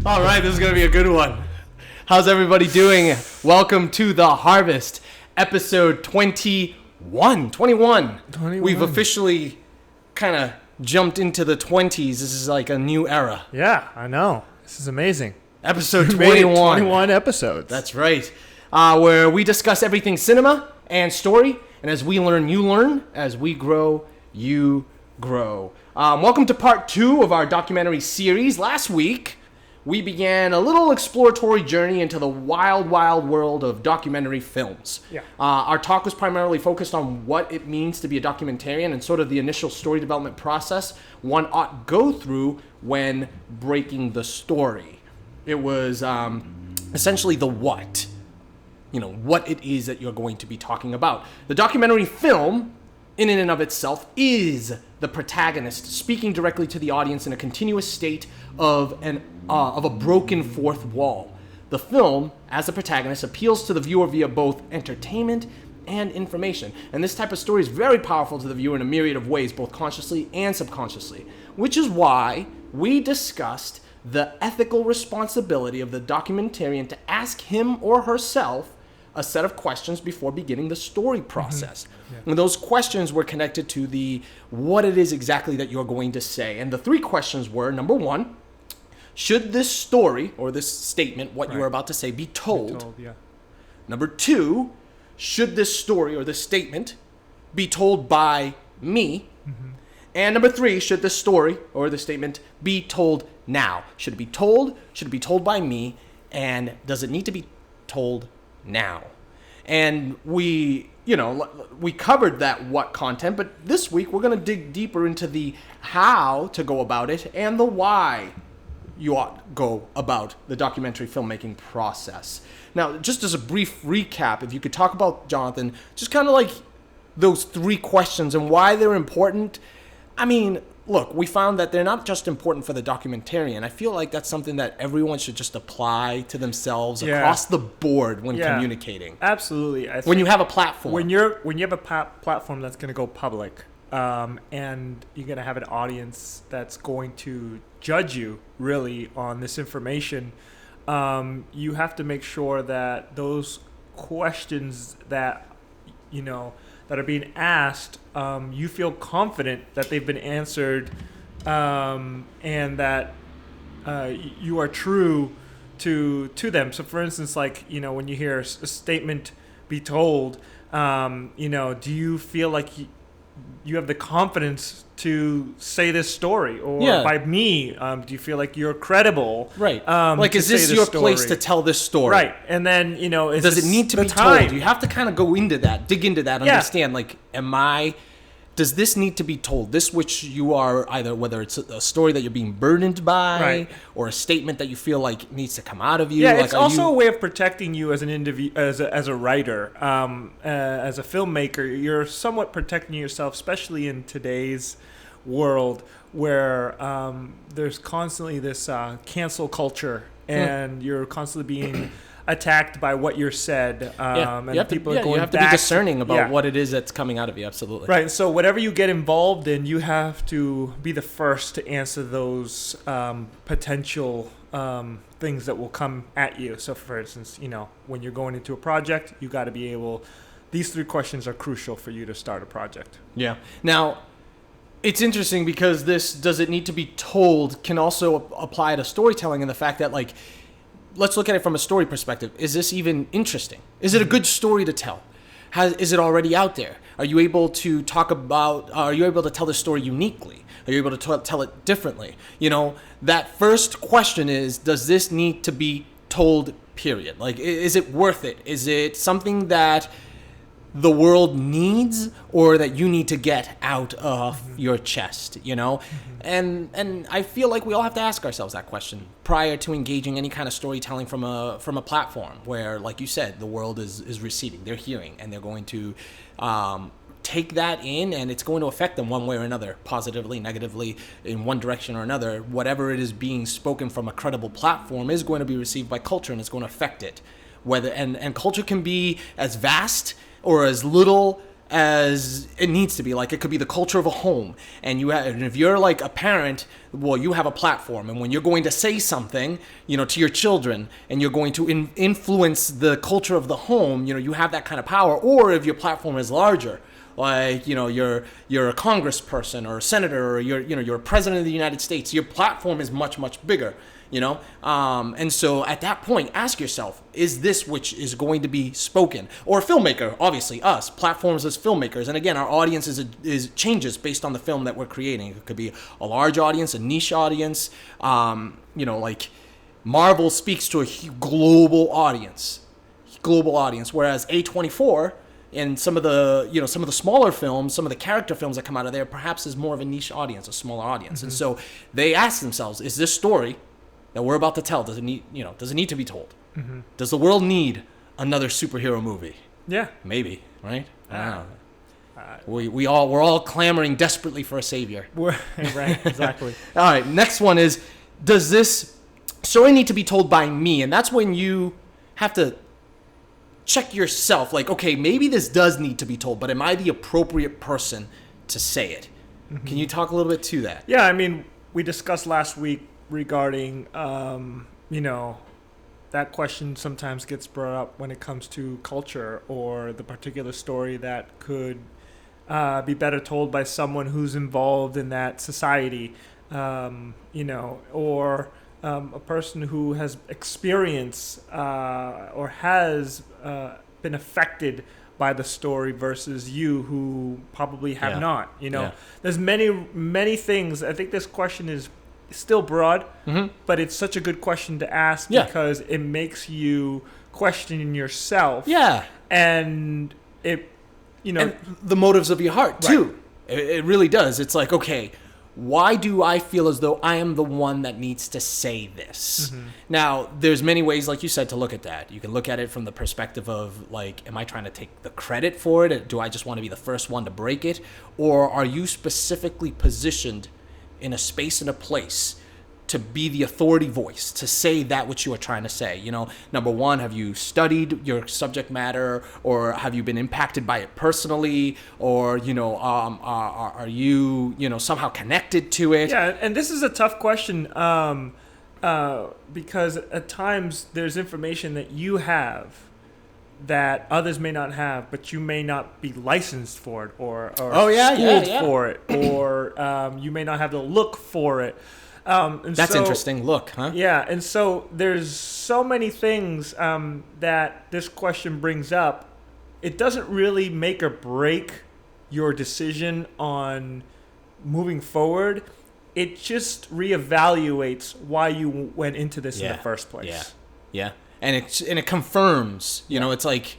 All right, this is going to be a good one. How's everybody doing? Welcome to The Harvest, episode 21. We've officially kind of jumped into the 20s. This is like a new era. Yeah, I know. This is amazing. Episode 21. 21 episodes. That's right. Where we discuss everything cinema and story. And as we learn, you learn. As we grow, you grow. Welcome to part 2 of our documentary series. Last week, we began a little exploratory journey into the wild, wild world of documentary films. Yeah. Our talk was primarily focused on what it means to be a documentarian and sort of the initial story development process one ought go through when breaking the story. It was essentially the what. You know, what it is that you're going to be talking about. The documentary film, in and of itself, is the protagonist speaking directly to the audience in a continuous state of a broken fourth wall. The film, as the protagonist, appeals to the viewer via both entertainment and information. And this type of story is very powerful to the viewer in a myriad of ways, both consciously and subconsciously, which is why we discussed the ethical responsibility of the documentarian to ask him or herself a set of questions before beginning the story process. Mm-hmm. Yeah. And those questions were connected to the what it is exactly that you're going to say. And the 3 questions were, number 1, should this story or this statement, what you are about to say, be told? Yeah. Number 2, should this story or this statement be told by me? Mm-hmm. And number 3, should this story or the statement be told now? Should it be told? Should it be told by me? And does it need to be told now? And we covered that what content, but this week we're going to dig deeper into the how to go about it and the why you ought to go about the documentary filmmaking process. Now, just as a brief recap, if you could talk about, Jonathan, just kind of like those 3 questions and why they're important. I mean, look, we found that they're not just important for the documentarian. I feel like that's something that everyone should just apply to themselves across the board when communicating. Absolutely. When you have a platform. When you have a platform that's going to go public, and you're going to have an audience that's going to judge you, really, on this information, you have to make sure that those questions that, that are being asked, you feel confident that they've been answered, and that you are true to them. So, for instance, like, when you hear a statement be told, do you feel like you have the confidence to say this story? Or by me, do you feel like you're credible? Right. Like, is this your place to tell this story? Right. And then, does it need to be told? You have to kind of go into that, dig into that, understand, like, does this need to be told? This which you are either, whether it's a story that you're being burdened by, or a statement that you feel like needs to come out of you. Yeah, like, it's also a way of protecting you as an as a writer, as a filmmaker. You're somewhat protecting yourself, especially in today's world where there's constantly this cancel culture, and you're constantly being attacked by what you're said, and you have people to, are going you have to be discerning about what it is that's coming out of you. Absolutely. Right. So whatever you get involved in, you have to be the first to answer those potential things that will come at you. So, for instance, when you're going into a project, you got to be able. These 3 questions are crucial for you to start a project. Yeah. Now, it's interesting because this does it need to be told can also apply to storytelling, and the fact that, like, let's look at it from a story perspective. Is this even interesting? Is it a good story to tell? Is it already out there? Are you able to are you able to tell the story uniquely? Are you able to tell it differently? That first question is, does this need to be told, period? Like, is it worth it? Is it something that the world needs, or that you need to get out of your chest, And I feel like we all have to ask ourselves that question prior to engaging any kind of storytelling from a platform where, like you said, the world is receiving, they're hearing, and they're going to take that in, and it's going to affect them one way or another, positively, negatively, in one direction or another. Whatever it is being spoken from a credible platform is going to be received by culture, and it's going to affect it. And culture can be as vast or as little as it needs to be. Like, it could be the culture of a home, and and if you're like a parent, well, you have a platform, and when you're going to say something, to your children, and you're going to influence the culture of the home, you have that kind of power. Or if your platform is larger, like, you're a congressperson or a senator, or you're a president of the United States, your platform is much, much bigger. And so at that point, ask yourself, is this which is going to be spoken? Or a filmmaker, obviously us, platforms as filmmakers. And again, our audience is changes based on the film that we're creating. It could be a large audience, a niche audience. Like Marvel speaks to a global audience, whereas A24 and some of the smaller films, some of the character films that come out of there, perhaps is more of a niche audience, a smaller audience. Mm-hmm. And so they ask themselves, is this story that we're about to tell, does it need to be told? Mm-hmm. Does the world need another superhero movie? Yeah, maybe, right? We're all clamoring desperately for a savior. Right, exactly. All right, next one is, does this story need to be told by me? And that's when you have to check yourself, like, okay, maybe this does need to be told, but am I the appropriate person to say it? Mm-hmm. Can you talk a little bit to that? Yeah, I mean, we discussed last week regarding, that question sometimes gets brought up when it comes to culture or the particular story that could be better told by someone who's involved in that society, or a person who has experienced or has been affected by the story versus you who probably have not. There's many things. I think this question is still broad, mm-hmm. but it's such a good question to ask because it makes you question yourself. Yeah. And it, and the motives of your heart too. Right. It really does. It's like, okay, why do I feel as though I am the one that needs to say this? Mm-hmm. Now, there's many ways, like you said, to look at that. You can look at it from the perspective of, like, am I trying to take the credit for it? Do I just want to be the first one to break it? Or are you specifically positioned in a space and a place to be the authority voice, to say that which you are trying to say? Number one, have you studied your subject matter, or have you been impacted by it personally, or are you somehow connected to it? Yeah, and this is a tough question because at times there's information that you have that others may not have, but you may not be licensed for it or schooled for it, or you may not have the look for it. That's interesting. Look, huh? Yeah, and so there's so many things that this question brings up. It doesn't really make or break your decision on moving forward. It just reevaluates why you went into this in the first place. Yeah. And it confirms, it's like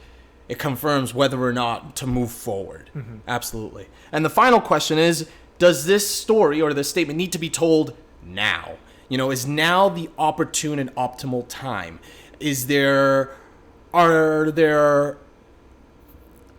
it confirms whether or not to move forward. Mm-hmm. Absolutely. And the final question is, does this story or this statement need to be told now? Is now the opportune and optimal time? Are there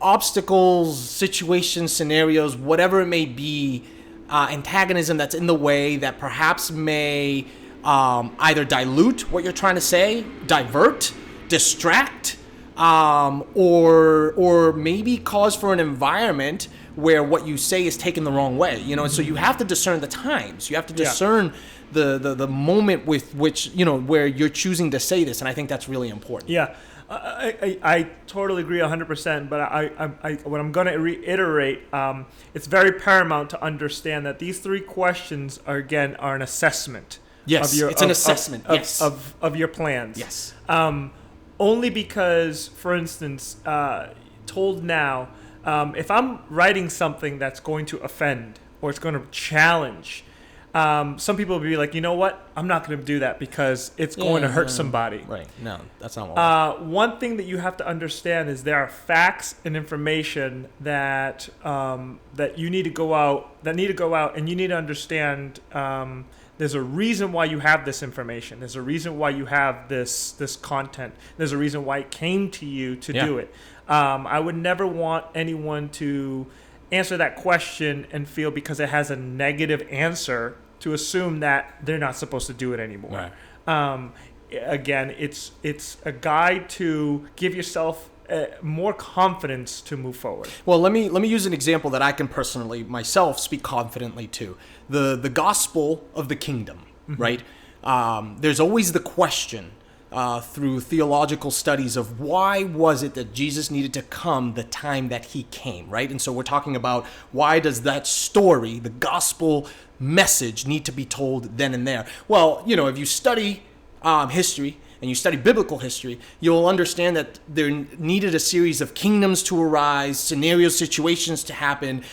obstacles, situations, scenarios, whatever it may be, antagonism that's in the way that perhaps may either dilute what you're trying to say, divert, distract, or maybe cause for an environment where what you say is taken the wrong way, and so you have to discern the times. You have to discern the moment with which, where you're choosing to say this, and I think that's really important. Yeah, I totally agree 100%, but I what I'm going to reiterate, it's very paramount to understand that these three questions are an assessment. Yes, it's an assessment of your plans. Yes. Only because, for instance, told now, if I'm writing something that's going to offend or it's going to challenge, some people will be like, you know what? I'm not going to do that because it's going to hurt somebody. Right. No, that's not what one thing that you have to understand is there are facts and information that that you need to go out, and you need to understand. There's a reason why you have this information. There's a reason why you have this content. There's a reason why it came to you to do it. I would never want anyone to answer that question and feel because it has a negative answer to assume that they're not supposed to do it anymore. Right. Again, it's a guide to give yourself more confidence to move forward. Well, let me use an example that I can personally myself speak confidently to. The gospel of the kingdom, right? There's always the question through theological studies of why was it that Jesus needed to come the time that he came, right? And so we're talking about why does that story, the gospel message, need to be told then and there? Well, if you study history and you study biblical history, you'll understand that there needed a series of kingdoms to arise, scenarios, situations to happen,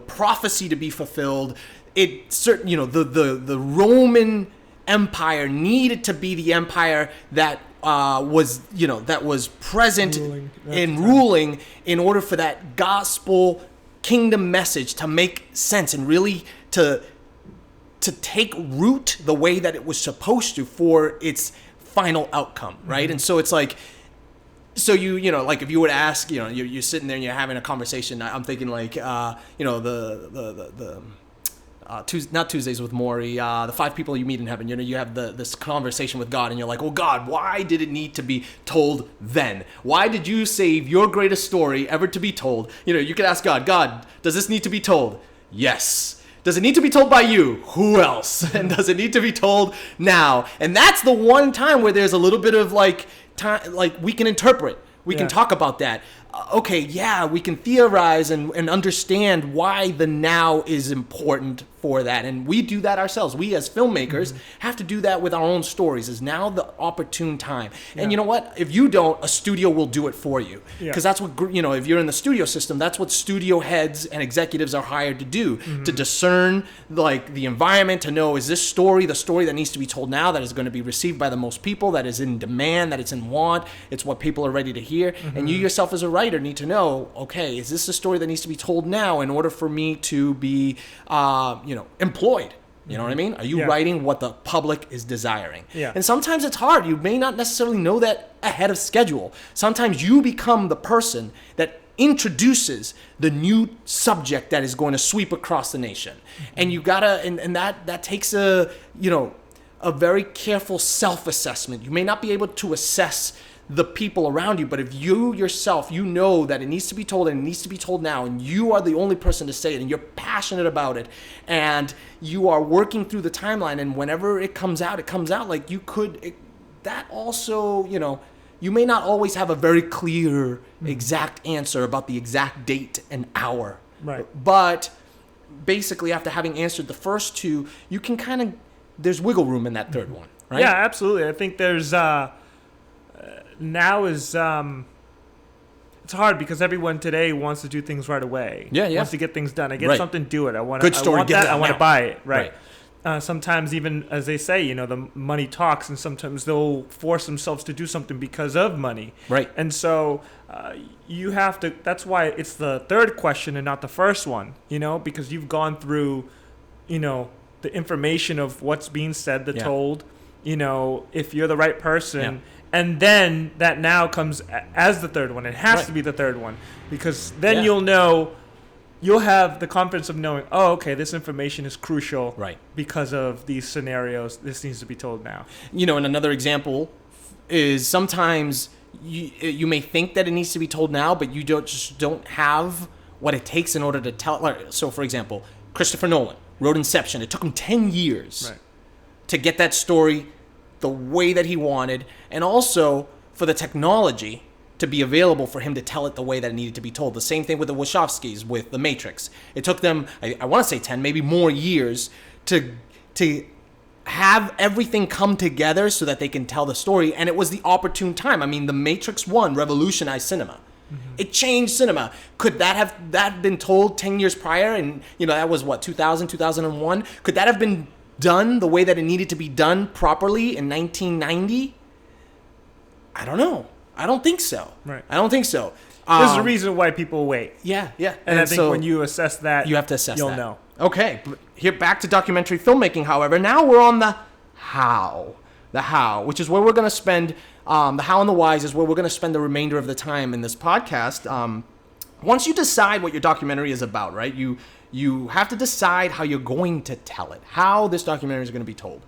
prophecy to be fulfilled. The Roman Empire needed to be the empire that was present ruling in order for that gospel kingdom message to make sense and really to take root the way that it was supposed to for its final outcome, right? And so it's like, so like if you were to ask, you're sitting there and you're having a conversation. I'm thinking like, not Tuesdays with Maury, the 5 people you meet in heaven. You have this conversation with God, and you're like, "Oh God, why did it need to be told then? Why did you save your greatest story ever to be told?" You could ask God, does this need to be told? Yes. Does it need to be told by you? Who else? And does it need to be told now? And that's the one time where there's a little bit of time, we can interpret. We can talk about that. We can theorize and understand why the now is important for that. And we do that ourselves. We as filmmakers have to do that with our own stories. Is now the opportune time. And you know what? If you don't, a studio will do it for you. Because that's what, if you're in the studio system, that's what studio heads and executives are hired to do. To discern the environment, to know, is this story the story that needs to be told now, that is going to be received by the most people, that is in demand, that it's in want, it's what people are ready to hear. And you yourself as a writer need to know, okay, is this a story that needs to be told now in order for me to be, employed? You know what I mean? Are you writing what the public is desiring? And sometimes it's hard. You may not necessarily know that ahead of schedule. Sometimes you become the person that introduces the new subject that is going to sweep across the nation. And you gotta, and that takes a very careful self-assessment. You may not be able to assess the people around you, but if you yourself, know that it needs to be told and it needs to be told now, and you are the only person to say it, and you're passionate about it, and you are working through the timeline, and whenever it comes out, like that also, you may not always have a very clear, exact answer about the exact date and hour. Right. But basically, after having answered the first 2, you can there's wiggle room in that third one, right? Yeah, absolutely. I think there's, now is it's hard because everyone today wants to do things right away. Wants to get things done. I get something, do it. I want that. I want to buy it. Right. Sometimes even as they say, the money talks, and sometimes they'll force themselves to do something because of money. Right. And so you have to. That's why it's the third question and not the first one. Because you've gone through, the information of what's being said, told. If you're the right person. Yeah. And then that now comes as the third one. It has to be the third one, because then you'll have the confidence of knowing, oh, okay, this information is crucial because of these scenarios. This needs to be told now. And another example is sometimes you may think that it needs to be told now, but you don't have what it takes in order to tell it. So, for example, Christopher Nolan wrote Inception. It took him 10 years to get that story the way that he wanted, and also for the technology to be available for him to tell it the way that it needed to be told. The same thing with the Wachowskis with The Matrix. It took them, I want to say 10, maybe more years to have everything come together so that they can tell the story, and it was the opportune time. I mean, The Matrix 1 revolutionized cinema. It changed cinema. Could that have been told 10 years prior? And, that was what, 2000, 2001? Could that have been done the way that it needed to be done properly in 1990? I don't know. I don't think so. Right. I don't think so. There's a reason why people wait. Yeah. And I think when you assess that, you have to assess you'll that. know. Okay. Here, back to documentary filmmaking, however. Now we're on the how. The how, which is where we're going to spend, the how and the whys is where we're going to spend the remainder of the time in this podcast. Once you decide what your documentary is about, right, you have to decide how you're going to tell it, how this documentary is going to be told.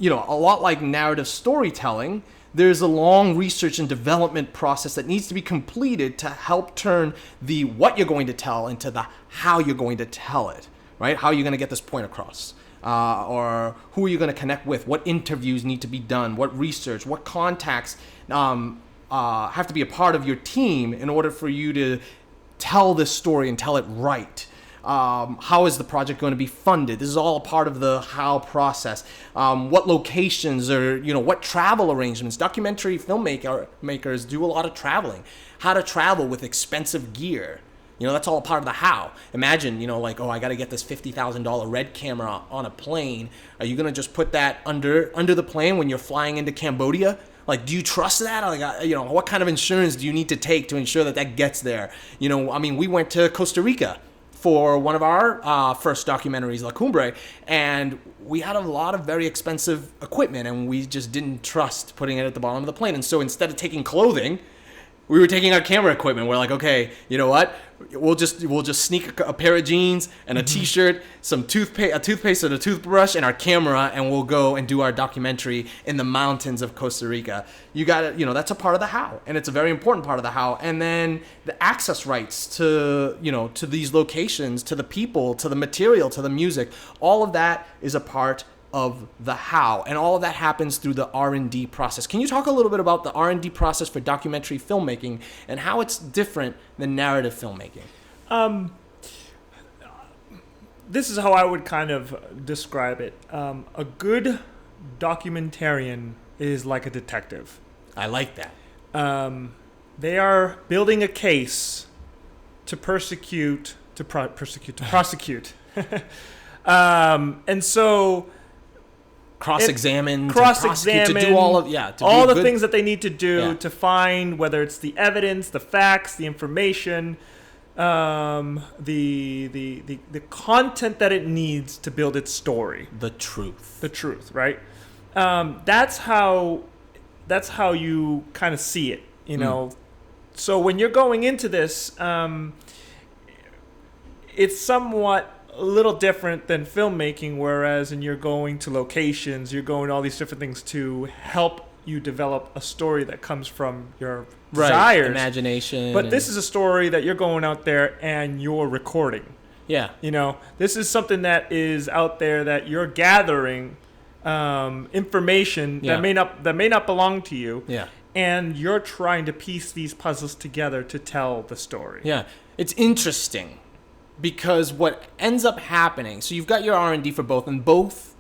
A lot like narrative storytelling, there's a long research and development process that needs to be completed to help turn the what you're going to tell into the how you're going to tell it, right? How you're going to get this point across. Or who are you going to connect with? What interviews need to be done? What research? What contacts have to be a part of your team in order for you to tell this story and tell it right? How is the project going to be funded? This is all a part of the how process. What locations or, what travel arrangements? Documentary filmmakers do a lot of traveling. How to travel with expensive gear. That's all a part of the how. Imagine, I got to get this $50,000 red camera on a plane. Are you going to just put that under the plane when you're flying into Cambodia? Like, do you trust that? What kind of insurance do you need to take to ensure that gets there? We went to Costa Rica for one of our first documentaries, La Cumbre, and we had a lot of very expensive equipment, and we just didn't trust putting it at the bottom of the plane. And so instead of taking clothing, we were taking our camera equipment. We're like, okay, you know what? We'll just sneak a pair of jeans and a t-shirt, some toothpaste and a toothbrush, and our camera, and we'll go and do our documentary in the mountains of Costa Rica. You got to, that's a part of the how, and it's a very important part of the how. And then the access rights to these locations, to the people, to the material, to the music, all of that is a part of the how, and all of that happens through the R&D process. Can you talk a little bit about the R&D process for documentary filmmaking and how it's different than narrative filmmaking? This is how I would kind of describe it. A good documentarian is like a detective. I like that. They are building a case to prosecute. And so cross-examine, to do all of all the things that they need to do to find, whether it's the evidence, the facts, the information, the content that it needs to build its story, the truth, right? That's how you kind of see it, So when you're going into this, it's somewhat a little different than filmmaking, whereas you're going to locations, you're going to all these different things to help you develop a story that comes from your desires, imagination. But this is a story that you're going out there and you're recording. Yeah. This is something that is out there that you're gathering information that may not belong to you. Yeah. And you're trying to piece these puzzles together to tell the story. Yeah. It's interesting. Because what ends up happening, so you've got your R&D for both, and both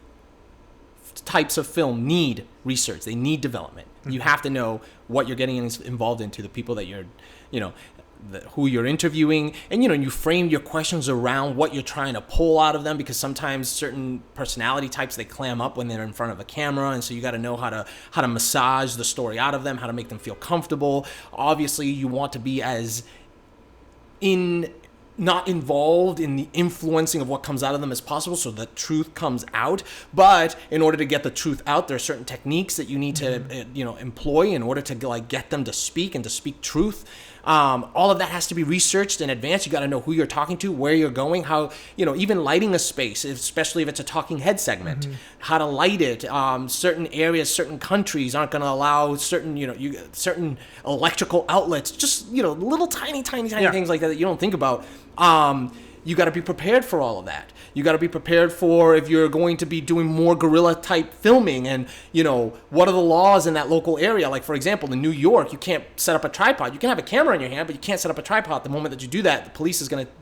types of film need research. They need development. Mm-hmm. You have to know what you're getting involved into, the people that you're, who you're interviewing, and you frame your questions around what you're trying to pull out of them, because sometimes certain personality types, they clam up when they're in front of a camera, and so you got to know how to massage the story out of them, how to make them feel comfortable. Obviously, you want to be as not involved in the influencing of what comes out of them as possible, so the truth comes out. But in order to get the truth out, there are certain techniques that you need to employ in order to get them to speak and to speak truth. All of that has to be researched in advance. You got to know who you're talking to, where you're going, how, even lighting a space, especially if it's a talking head segment, how to light it. Certain areas, certain countries aren't going to allow certain, certain electrical outlets, just, little tiny things like that you don't think about. You got to be prepared for all of that. You got to be prepared for if you're going to be doing more guerrilla type filming, and what are the laws in that local area. Like, for example, in New York, you can't set up a tripod. You can have a camera in your hand, but you can't set up a tripod. The moment that you do that, the police is going to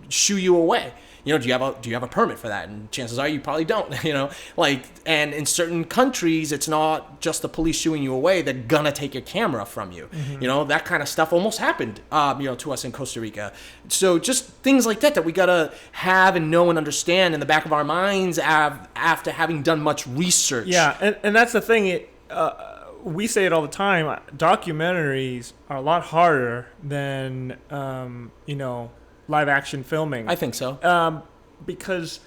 shoo you away. Do you have a permit for that? And chances are you probably don't. And in certain countries, it's not just the police shooing you away. They're gonna take your camera from you. Mm-hmm. That kind of stuff almost happened, to us in Costa Rica. So just things like that we gotta have and know and understand in the back of our minds after having done much research. Yeah, and that's the thing. We say it all the time. Documentaries are a lot harder than live action filming. I think so. Because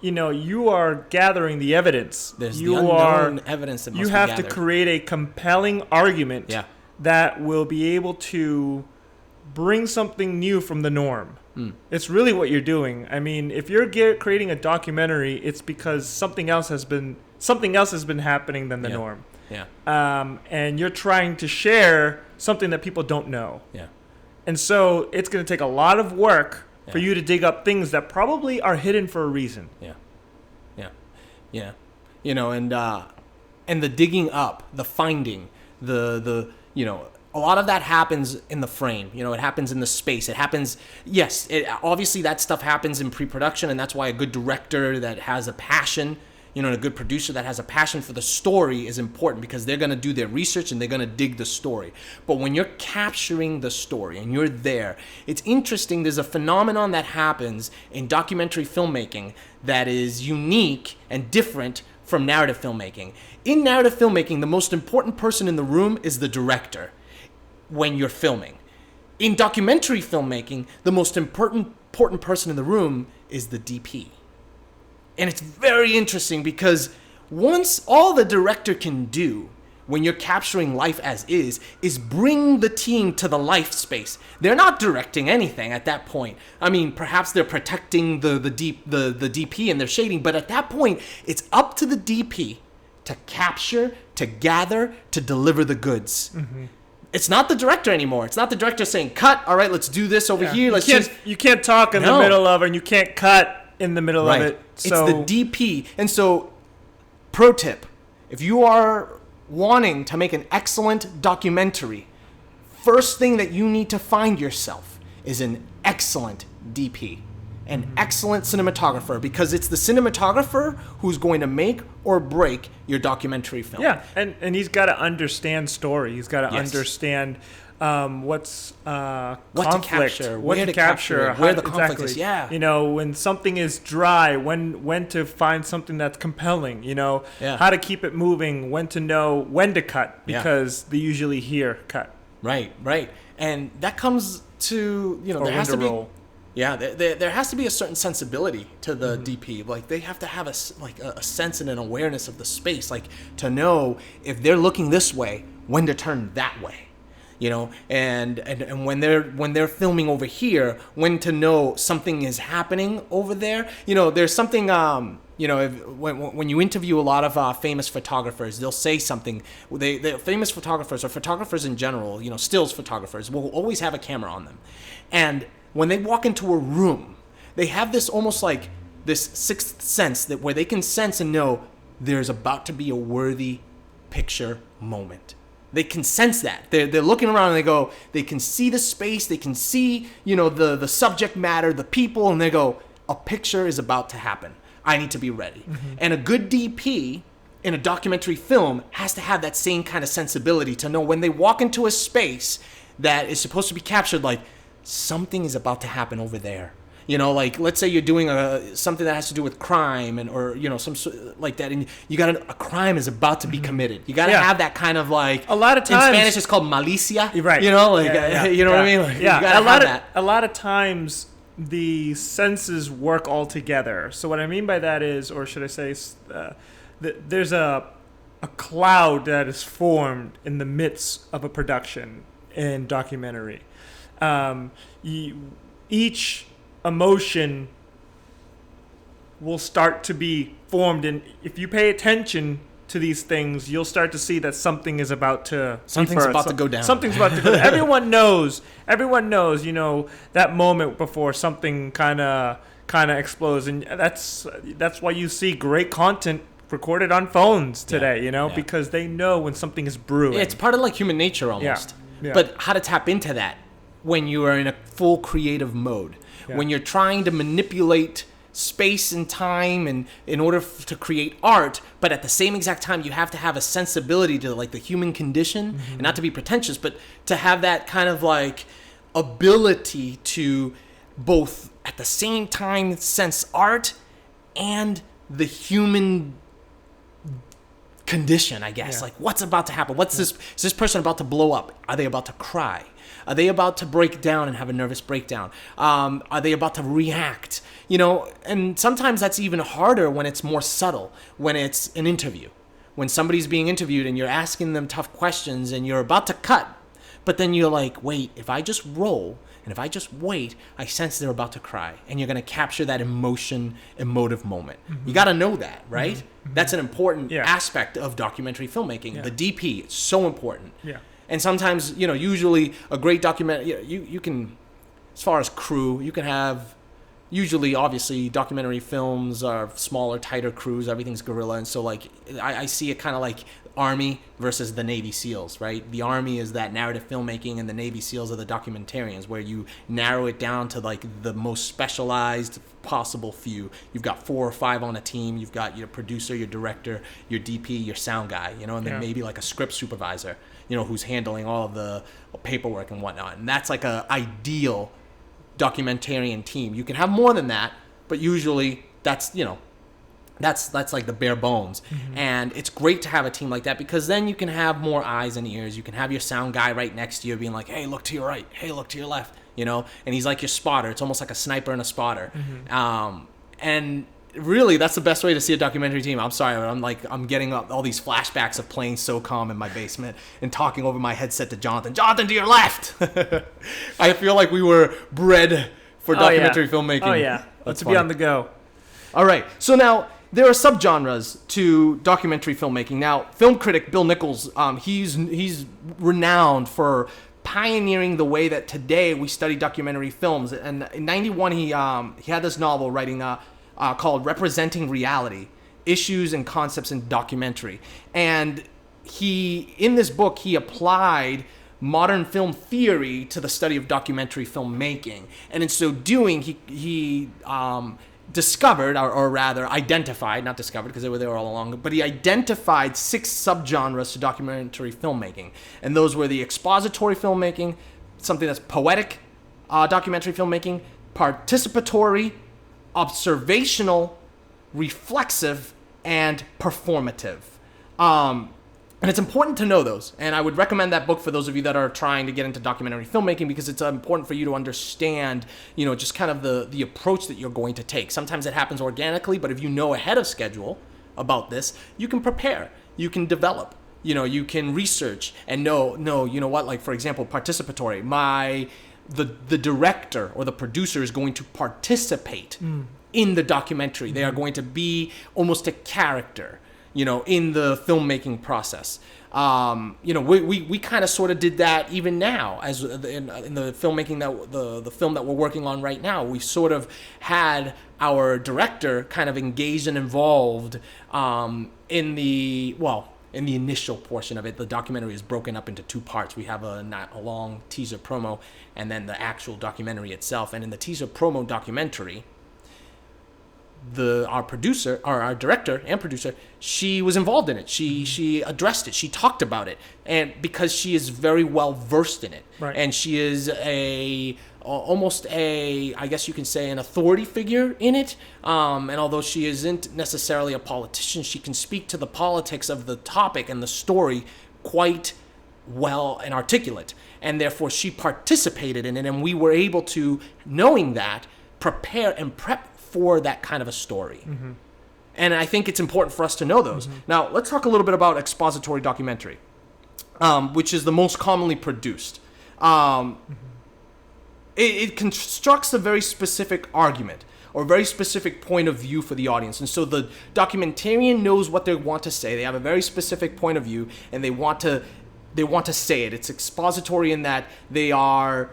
you are gathering the evidence. There's the unknown evidence that must be gathered. You have to create a compelling argument that will be able to bring something new from the norm. It's really what you're doing. I mean, if you're creating a documentary, it's because something else has been happening than the norm. And you're trying to share something that people don't know. Yeah. And so it's going to take a lot of work for you to dig up things that probably are hidden for a reason. Yeah. Yeah. You know, and the digging up, the finding, the you know, a lot of that happens in the frame. You know, it happens in the space. It happens, yes, obviously that stuff happens in pre-production, and that's why a good director that has a passion, you know, and a good producer that has a passion for the story is important, because they're going to do their research and they're going to dig the story. But when you're capturing the story and you're there, it's interesting. There's a phenomenon that happens in documentary filmmaking that is unique and different from narrative filmmaking. In narrative filmmaking, the most important person in the room is the director when you're filming. In documentary filmmaking, the most important person in the room is the DP. And it's very interesting, because once all the director can do when you're capturing life as is bring the team to the life space. They're not directing anything at that point. I mean, perhaps they're protecting the DP and they're shading, but at that point, it's up to the DP to capture, to gather, to deliver the goods. Mm-hmm. It's not the director anymore. It's not the director saying, cut, all right, let's do this over here. You can't talk in the middle of it, and you can't cut in the middle of it. So it's the DP. And so, pro tip, if you are wanting to make an excellent documentary, first thing that you need to find yourself is an excellent DP, an excellent cinematographer, because it's the cinematographer who's going to make or break your documentary film. Yeah, and he's got to understand story. He's got to understand what's conflict, what to capture, where the conflict is. Yeah, you know, when something is dry, when to find something that's compelling. You know, how to keep it moving, when to know when to cut, because they usually hear cut. Right, and that comes to, you know, there has to be roll. Yeah, there has to be a certain sensibility to the DP. Like, they have to have a sense and an awareness of the space, like to know if they're looking this way, when to turn that way. You know, and when they're filming over here, when to know something is happening over there. You know, there's something. You know, when you interview a lot of famous photographers, they'll say something. They famous photographers, or photographers in general, you know, stills photographers, will always have a camera on them, and when they walk into a room, they have this almost like this sixth sense that where they can sense and know there's about to be a worthy picture moment. They can sense that. They're looking around and they can see the space, they can see, you know, the subject matter, the people, and they go, a picture is about to happen. I need to be ready. Mm-hmm. And a good DP in a documentary film has to have that same kind of sensibility to know when they walk into a space that is supposed to be captured, like, something is about to happen over there. You know, like, let's say you're doing something that has to do with crime, or, you know, some like that, and you got a crime is about to be committed. You got to have that kind of, like, a lot of times in Spanish it's called malicia. Right. You know, like you know what I mean? Like, you gotta have that. A lot of times the senses work all together. So what I mean by that is, or should I say, there's a cloud that is formed in the midst of a production in documentary. Each emotion will start to be formed, and if you pay attention to these things, you'll start to see that something is about to go down. Something's about to go down. Everyone knows, you know, that moment before something kind of explodes, and that's why you see great content recorded on phones today, you know, because they know when something is brewing. Yeah, it's part of, like, human nature almost. Yeah. But how to tap into that when you are in a full creative mode, when you're trying to manipulate space and time and in order to create art, but at the same exact time you have to have a sensibility to, like, the human condition, and not to be pretentious, but to have that kind of, like, ability to both at the same time sense art and the human condition, I guess. Like, what's about to happen? Is this person about to blow up? Are they about to cry? Are they about to break down and have a nervous breakdown? Are they about to react? You know, and sometimes that's even harder when it's more subtle, when it's an interview. When somebody's being interviewed and you're asking them tough questions and you're about to cut, but then you're like, wait, if I just roll, And if I just wait, I sense they're about to cry. And you're going to capture that emotive moment. You got to know that, right? That's an important aspect of documentary filmmaking. The DP, it's so important. Yeah. And sometimes, usually a great documentary, you can, as far as crew, you can have, usually, obviously, documentary films are smaller, tighter crews. Everything's guerrilla. And so, like, I see it kind of like Army versus the Navy SEALs, right? The Army is that narrative filmmaking, and the Navy SEALs are the documentarians, where you narrow it down to, like, the most specialized possible few. You've got 4 or 5 on a team. You've got your producer, your director, your DP, your sound guy, and then maybe, like, a script supervisor, who's handling all of the paperwork and whatnot. And that's, like, a ideal documentarian team. You can have more than that, but usually that's that's like the bare bones. And it's great to have a team like that, because then you can have more eyes and ears. You can have your sound guy right next to you being like, hey, look to your right, hey, look to your left, and he's like your spotter. It's almost like a sniper and a spotter. And really, that's the best way to see a documentary team. I'm sorry, but I'm getting all these flashbacks of playing SOCOM in my basement and talking over my headset to Jonathan. Jonathan, to your left. I feel like we were bred for documentary filmmaking. Oh yeah, let's be on the go. All right, so now there are subgenres to documentary filmmaking. Now, film critic Bill Nichols, he's renowned for pioneering the way that today we study documentary films. And in '91, he had this novel writing called Representing Reality, Issues and Concepts in Documentary. And in this book, he applied modern film theory to the study of documentary filmmaking. And in so doing, he discovered, or rather identified, not discovered because they were there all along, but he identified 6 subgenres to documentary filmmaking. And those were the exploratory filmmaking, something that's poetic documentary filmmaking, participatory, observational, reflexive, and performative. And it's important to know those. And I would recommend that book for those of you that are trying to get into documentary filmmaking, because it's important for you to understand, just kind of the approach that you're going to take. Sometimes it happens organically, but if you know ahead of schedule about this, you can prepare, you can develop, you can research and know, what, like, for example, participatory, the director or the producer is going to participate in the documentary. They are going to be almost a character, in the filmmaking process. We kind of sort of did that even now, as in the filmmaking that the film that we're working on right now. We sort of had our director kind of engaged and involved in the initial portion of it. The documentary is broken up into 2 parts. We have a long teaser promo and then the actual documentary itself. And in the teaser promo documentary, our director and producer, she was involved in it. She addressed it. She talked about it, and because she is very well versed in it, right. And she is almost I guess you can say, an authority figure in it. And although she isn't necessarily a politician, she can speak to the politics of the topic and the story quite well and articulate. And therefore, she participated in it, and we were able to, knowing that, prepare and prep for that kind of a story. And I think it's important for us to know those. Now, let's talk a little bit about expository documentary, which is the most commonly produced. It constructs a very specific argument or a very specific point of view for the audience. And so the documentarian knows what they want to say. They have a very specific point of view, and they want to say it. It's expository in that they are...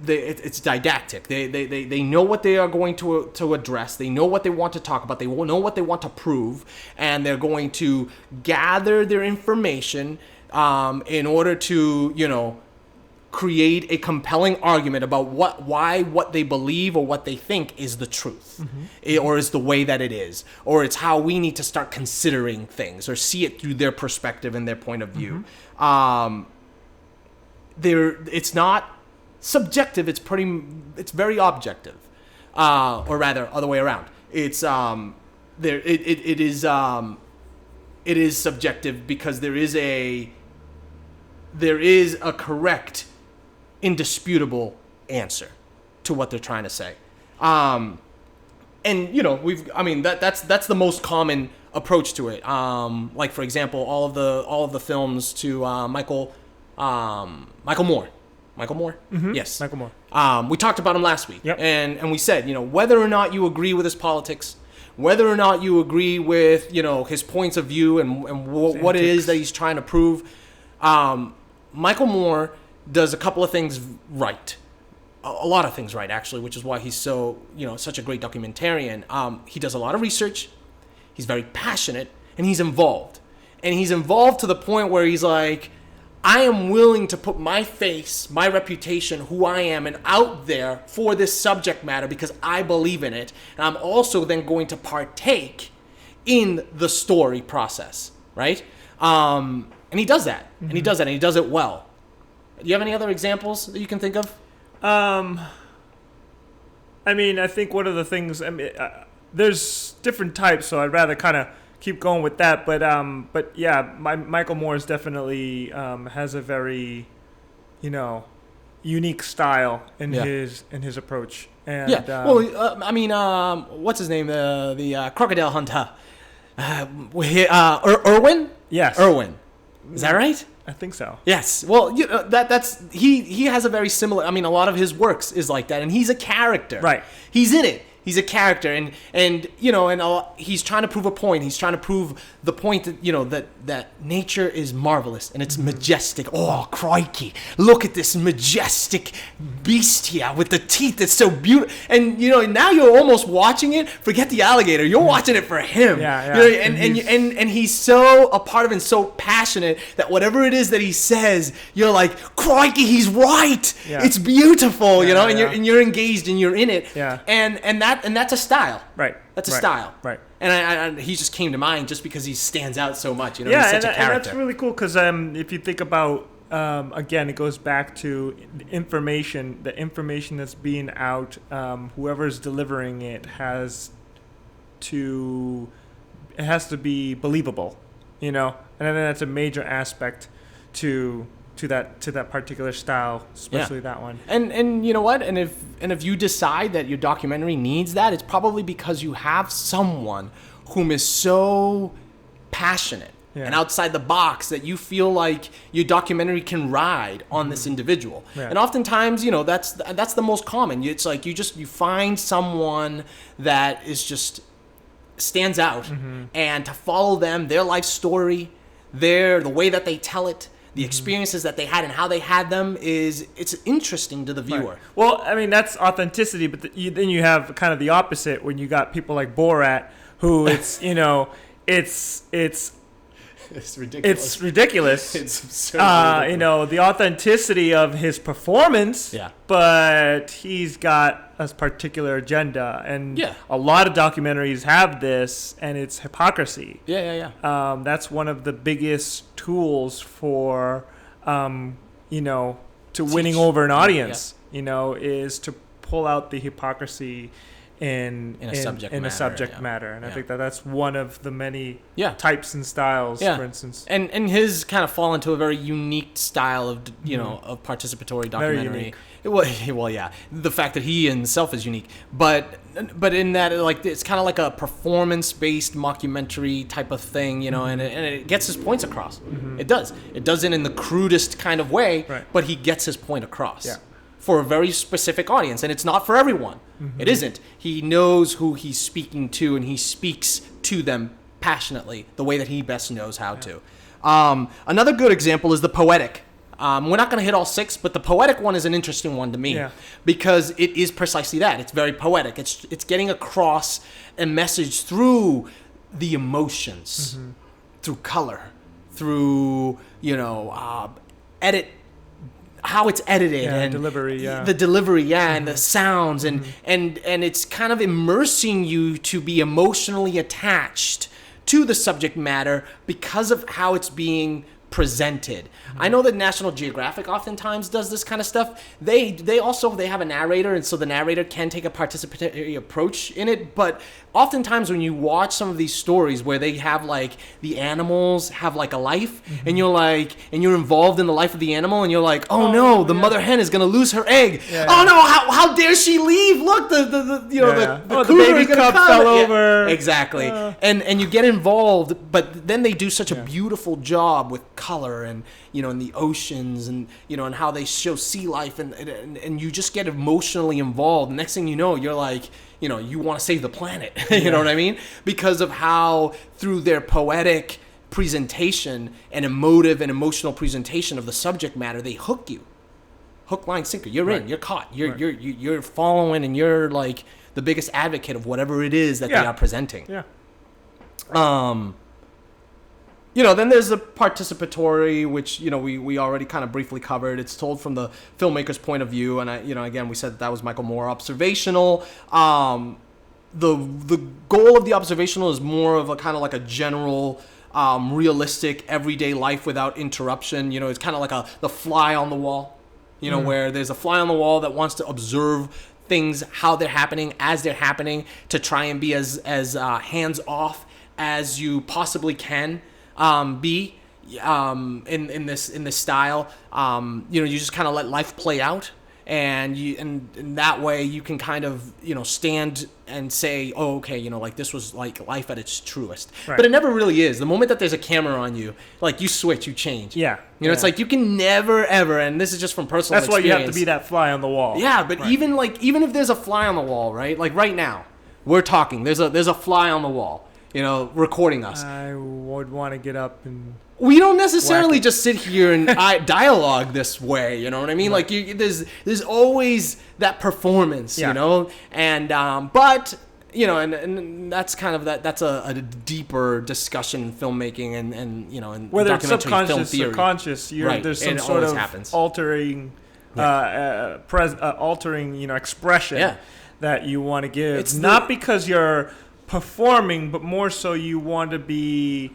it's didactic. They know what they are going to address. They know what they want to talk about. They will know what they want to prove, and they're going to gather their information in order to create a compelling argument about why what they believe or what they think is the truth, or is the way that it is, or it's how we need to start considering things or see it through their perspective and their point of view. It's not subjective. It's very objective, or rather, other way around. It's it is subjective because there is a correct, indisputable answer to what they're trying to say. And that's the most common approach to it. Like, for example, all of the films to Michael Moore. Michael Moore? Mm-hmm. Yes. Michael Moore. We talked about him last week, Yep. and we said, whether or not you agree with his politics, whether or not you agree with, his points of view and what it is that he's trying to prove, Michael Moore does a couple of things right. A lot of things right, actually, which is why he's so, such a great documentarian. He does a lot of research. He's very passionate, and he's involved. And he's involved to the point where he's like, I am willing to put my face, my reputation, who I am, and out there for this subject matter because I believe in it. And I'm also then going to partake in the story process, right? And he does that. Mm-hmm. And he does that, and he does it well. Do you have any other examples that you can think of? I think one of the things, there's different types, so I'd rather kind of keep going with that. But yeah, Michael Moore definitely has a very, unique style in his approach. And, what's his name? The crocodile hunter, Irwin. Yes, Irwin. Is that right? I think so. Yes. Well, that's he has a very similar. A lot of his works is like that, and he's a character. Right. He's in it. He's a character, and he's trying to prove a point. He's trying to prove the point that that nature is marvelous and it's majestic. Oh, crikey! Look at this majestic beast here with the teeth that's so beautiful. And now you're almost watching it. Forget the alligator. You're watching it for him. Yeah. And he's so a part of it and so passionate that whatever it is that he says, you're like, crikey, he's right. Yeah. It's beautiful. And you're engaged and you're in it. Yeah. And that's a style. Right. That's a style. Right. And he just came to mind just because he stands out so much. He's Yeah, such a character. And that's really cool because if you think about, again, it goes back to the information that's being out. Whoever's delivering it has to be believable, and I think that's a major aspect to that particular style, especially that one. And you know what? And if you decide that your documentary needs that, it's probably because you have someone whom is so passionate and outside the box that you feel like your documentary can ride on this individual. Yeah. And oftentimes, that's the most common. It's like you find someone that is just stands out, and to follow them, their life story, the way that they tell it, the experiences that they had and how they had them it's interesting to the viewer. Right. Well, that's authenticity, but then you have kind of the opposite when you got people like Borat, who it's it's ridiculous. It's ridiculous. It's absurd. Ridiculous. The authenticity of his performance. Yeah. But he's got a particular agenda, and a lot of documentaries have this, and it's hypocrisy. Yeah. That's one of the biggest tools for, to winning over an audience. Is to pull out the hypocrisy in a subject matter. And I think that's one of the many types and styles, for instance. And his kind of fall into a very unique style of of participatory documentary. The fact that he himself is unique, but in that it's kind of like a performance-based mockumentary type of thing, and it gets his points across. It does it in the crudest kind of way, but he gets his point across. Yeah. For a very specific audience, and it's not for everyone. It isn't. He knows who he's speaking to, and he speaks to them passionately, the way that he best knows how to. Another good example is the poetic. We're not going to hit all 6, but the poetic one is an interesting one to me because it is precisely that. It's very poetic. It's getting across a message through the emotions, through color, through how it's edited and delivery, the delivery, and the sounds, and it's kind of immersing you to be emotionally attached to the subject matter because of how it's being presented. I know that National Geographic oftentimes does this kind of stuff. They have a narrator, and so the narrator can take a participatory approach in it, but oftentimes when you watch some of these stories where they have the animals have a life, and you're involved in the life of the animal, and you're like, oh no, the mother hen is gonna lose her egg. Oh no, how dare she leave? Look, the baby cub fell over. Exactly. And you get involved, but then they do such a beautiful job with color and, and the oceans and, and how they show sea life and you just get emotionally involved. Next thing you know, you're like, you want to save the planet. You know what I mean? Because of how through their poetic presentation and emotive and emotional presentation of the subject matter, they hook you. Hook, line, sinker. You're in. You're caught. You're following, and you're like the biggest advocate of whatever it is that they are presenting. Yeah. Then there's the participatory, which we already kind of briefly covered. It's told from the filmmaker's point of view, and again we said that was Michael Moore. Observational. The goal of the observational is more of a kind of like a general, realistic everyday life without interruption. It's kind of like the fly on the wall. Where there's a fly on the wall that wants to observe things, how they're happening, as they're happening, to try and be as hands off as you possibly can be in this style. You just kind of let life play out, and that way you can kind of stand and say, oh, okay, like this was like life at its truest. Right. But it never really is. The moment that there's a camera on you, like you switch, you change. Yeah. It's like you can never ever, and this is just from personal experience. That's why you have to be that fly on the wall. Yeah, but even if there's a fly on the wall, right? Like right now, we're talking. There's a fly on the wall, recording us. I would want to get up and. We don't necessarily just sit here and dialogue this way, you know what I mean? Right. Like there's always that performance, and but and that's kind of that's a deeper discussion in filmmaking and whether it's subconscious or conscious, there's some sort of altering expression that you want to give. It's not because you're performing, but more so you want to be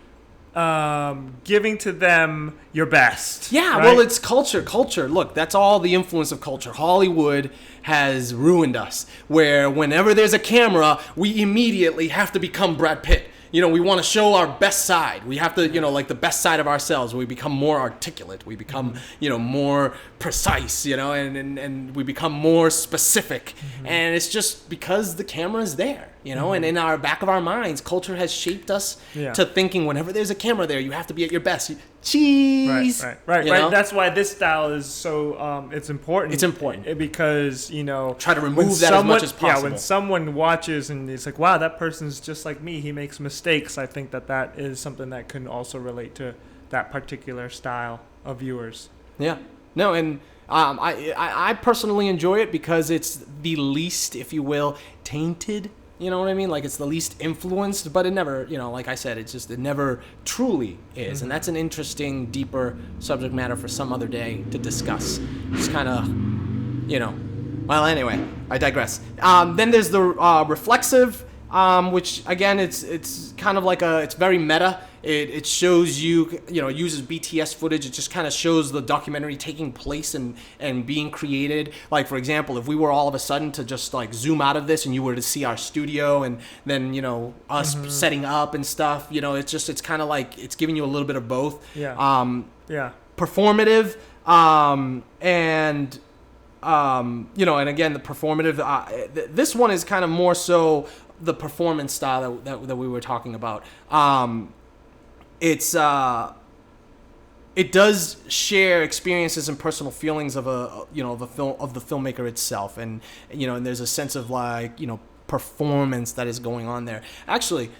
giving to them your best. Yeah, right? Well, it's culture. Look, that's all the influence of culture. Hollywood has ruined us, where whenever there's a camera, we immediately have to become Brad Pitt. We want to show our best side. We have to, like the best side of ourselves. We become more articulate. We become, more precise, and we become more specific. Mm-hmm. And it's just because the camera is there, and in our back of our minds, culture has shaped us to thinking whenever there's a camera there, you have to be at your best. Cheese. Right. That's why this style is so, it's important. It's important. Because, try to remove that as much as possible. Yeah, when someone watches and it's like, wow, that person's just like me. He makes mistakes. I think that is something that can also relate to that particular style of viewers. Yeah. No, and I personally enjoy it because it's the least, if you will, tainted. You know what I mean? Like it's the least influenced, but it never, like I said, it never truly is. Mm-hmm. And that's an interesting, deeper subject matter for some other day to discuss. Just kind of, well, anyway, I digress. Then there's the reflexive, which again, it's kind of like it's very meta. It shows you, uses BTS footage. It just kind of shows the documentary taking place and being created. Like, for example, if we were all of a sudden to just like zoom out of this and you were to see our studio and then, us setting up and stuff, it's kind of like it's giving you a little bit of both. Yeah. Performative, and again, the performative, this one is kind of more so the performance style that we were talking about. It does share experiences and personal feelings of the filmmaker itself, and and there's a sense of like performance that is going on there. Actually,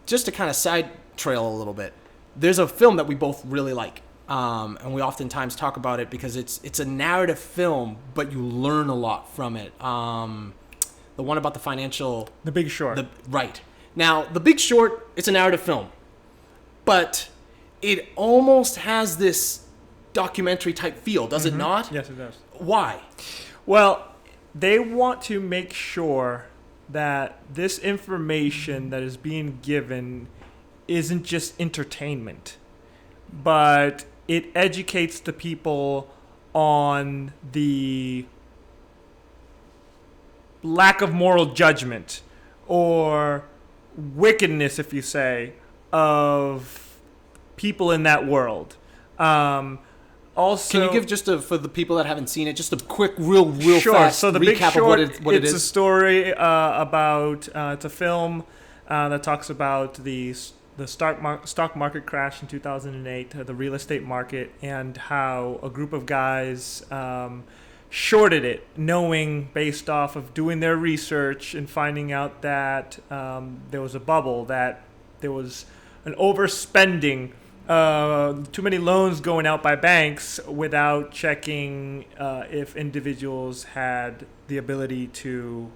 just to kind of side trail a little bit, there's a film that we both really like, and we oftentimes talk about it because it's a narrative film, but you learn a lot from it. The one about The Big Short. Right. Now, The Big Short, it's a narrative film, but it almost has this documentary type feel, does it not? Yes, it does. Why? Well, they want to make sure that this information that is being given isn't just entertainment, but it educates the people on the lack of moral judgment or wickedness, if you say, of people in that world. Also, can you give just for the people that haven't seen it, just a quick, real sure. fast So The recap Big Short, of what it is? It's a story about, it's a film that talks about the the stock market crash in 2008, the real estate market, and how a group of guys shorted it, knowing based off of doing their research and finding out that there was a bubble, that there was an overspending, too many loans going out by banks without checking if individuals had the ability to,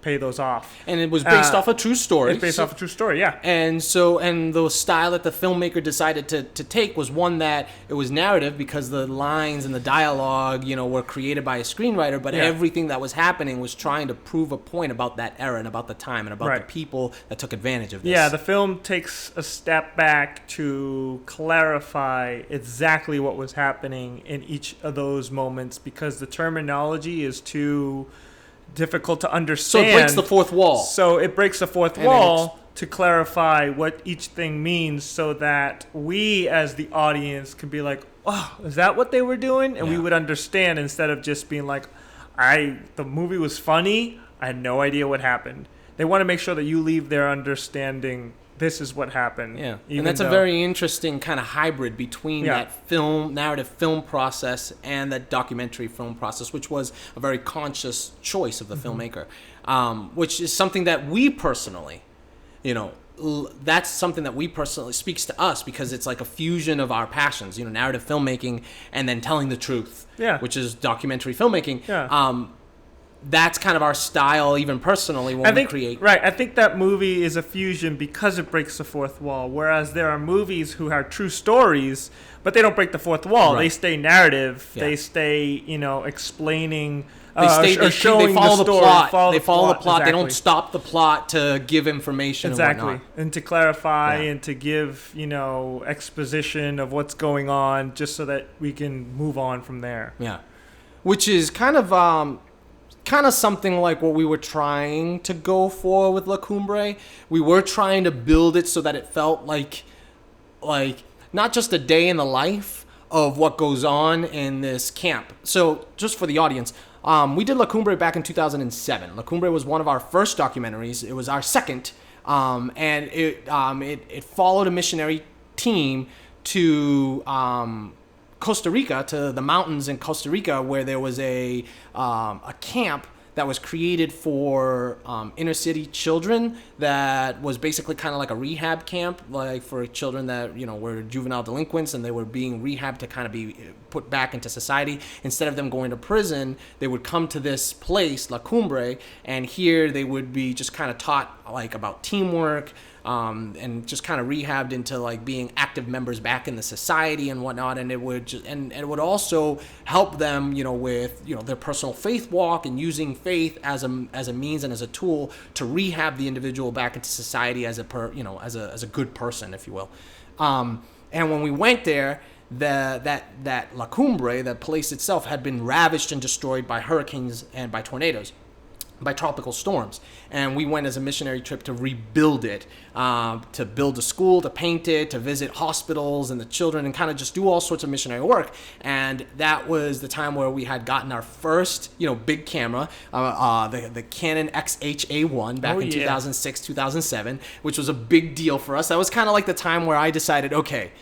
pay those off. And it was based off a true story. It's based off a true story, yeah. And the style that the filmmaker decided to take was one that it was narrative, because the lines and the dialogue, were created by a screenwriter, but everything that was happening was trying to prove a point about that era and about the time and about the people that took advantage of this. Yeah, the film takes a step back to clarify exactly what was happening in each of those moments, because the terminology is too difficult to understand. So it breaks the fourth wall. So it breaks the fourth wall to clarify what each thing means, so that we as the audience can be like, oh, is that what they were doing? And we would understand, instead of just being like, the movie was funny, I had no idea what happened. They want to make sure that you leave there understanding this is what happened. Yeah, and that's a very interesting kind of hybrid between that narrative film process and that documentary film process, which was a very conscious choice of the filmmaker, which is something that we personally, that's something that we personally speaks to us, because it's like a fusion of our passions, narrative filmmaking and then telling the truth, which is documentary filmmaking. That's kind of our style, even personally, when we create. Right. I think that movie is a fusion because it breaks the fourth wall, whereas there are movies who are true stories, but they don't break the fourth wall. Right. They stay narrative. Yeah. They stay, explaining. They follow the plot. They follow the plot. Exactly. They don't stop the plot to give information and whatnot. And to clarify and to give, exposition of what's going on, just so that we can move on from there. Yeah. Which is kind of something like what we were trying to go for with La Cumbre. We were trying to build it so that it felt like not just a day in the life of what goes on in this camp. So just for the audience, we did La Cumbre back in 2007. La Cumbre was one of our first documentaries. It was our second, and it followed a missionary team to Costa Rica, to the mountains in Costa Rica, where there was a camp that was created for inner city children, that was basically kind of like a rehab camp, like for children that were juvenile delinquents, and they were being rehabbed to kind of be put back into society. Instead of them going to prison, they would come to this place, La Cumbre, and here they would be just kind of taught like about teamwork, and just kind of rehabbed into like being active members back in the society and whatnot. And it would it would also help them, with their personal faith walk, and using faith as a means and as a tool to rehab the individual back into society as a good person, if you will. And when we went there, that La Cumbre, that place itself, had been ravaged and destroyed by hurricanes and by tornadoes, by tropical storms. And we went as a missionary trip to rebuild it, to build a school, to paint it, to visit hospitals and the children, and kind of just do all sorts of missionary work. And that was the time where we had gotten our first, big camera, the Canon XH-A1 back in 2006, 2007, which was a big deal for us. That was kind of like the time where I decided, okay,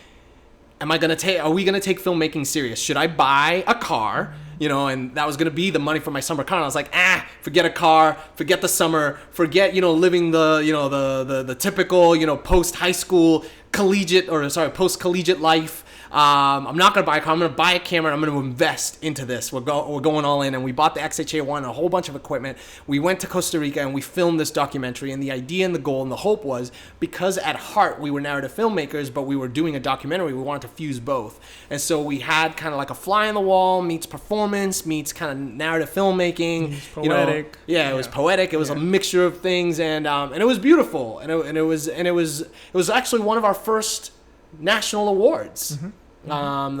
are we going to take filmmaking serious? Should I buy a car? And that was going to be the money for my summer car. And I was like, forget a car, forget the summer, forget, living the typical, post-high school post-collegiate life. I'm not going to buy a car. I'm going to buy a camera. And I'm going to invest into this. We're going all in. And we bought the XH-A1, a whole bunch of equipment. We went to Costa Rica and we filmed this documentary. And the idea and the goal and the hope was, because at heart we were narrative filmmakers, but we were doing a documentary, we wanted to fuse both. And so we had kind of like a fly on the wall meets performance meets kind of narrative filmmaking. It's poetic. It was poetic. It was a mixture of things, and it was beautiful. And it was actually one of our first national awards. Mm-hmm. The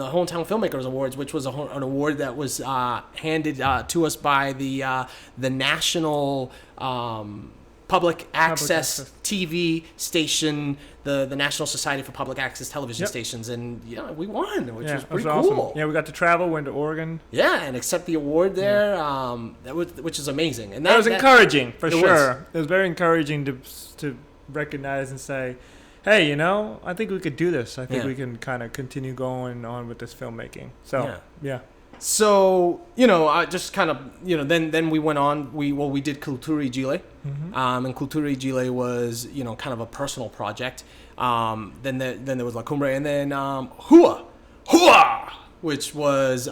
Hometown Filmmakers Awards, which was an award that was handed to us by the National Public Access TV station, the National Society for Public Access Television Stations, and we won, which was pretty cool. Awesome. Yeah, we got to travel, went to Oregon. Yeah, and accept the award there, which is amazing. And that was encouraging for sure. It was very encouraging to recognize and say, hey, I think we could do this. I think Yeah. we can kind of continue going on with this filmmaking. So, yeah. So, I just kind of, then we went on, we did Cultura Gile. Mm-hmm. And Cultura Gile was, kind of a personal project. Then there was La Cumbre, and then Hua, which was,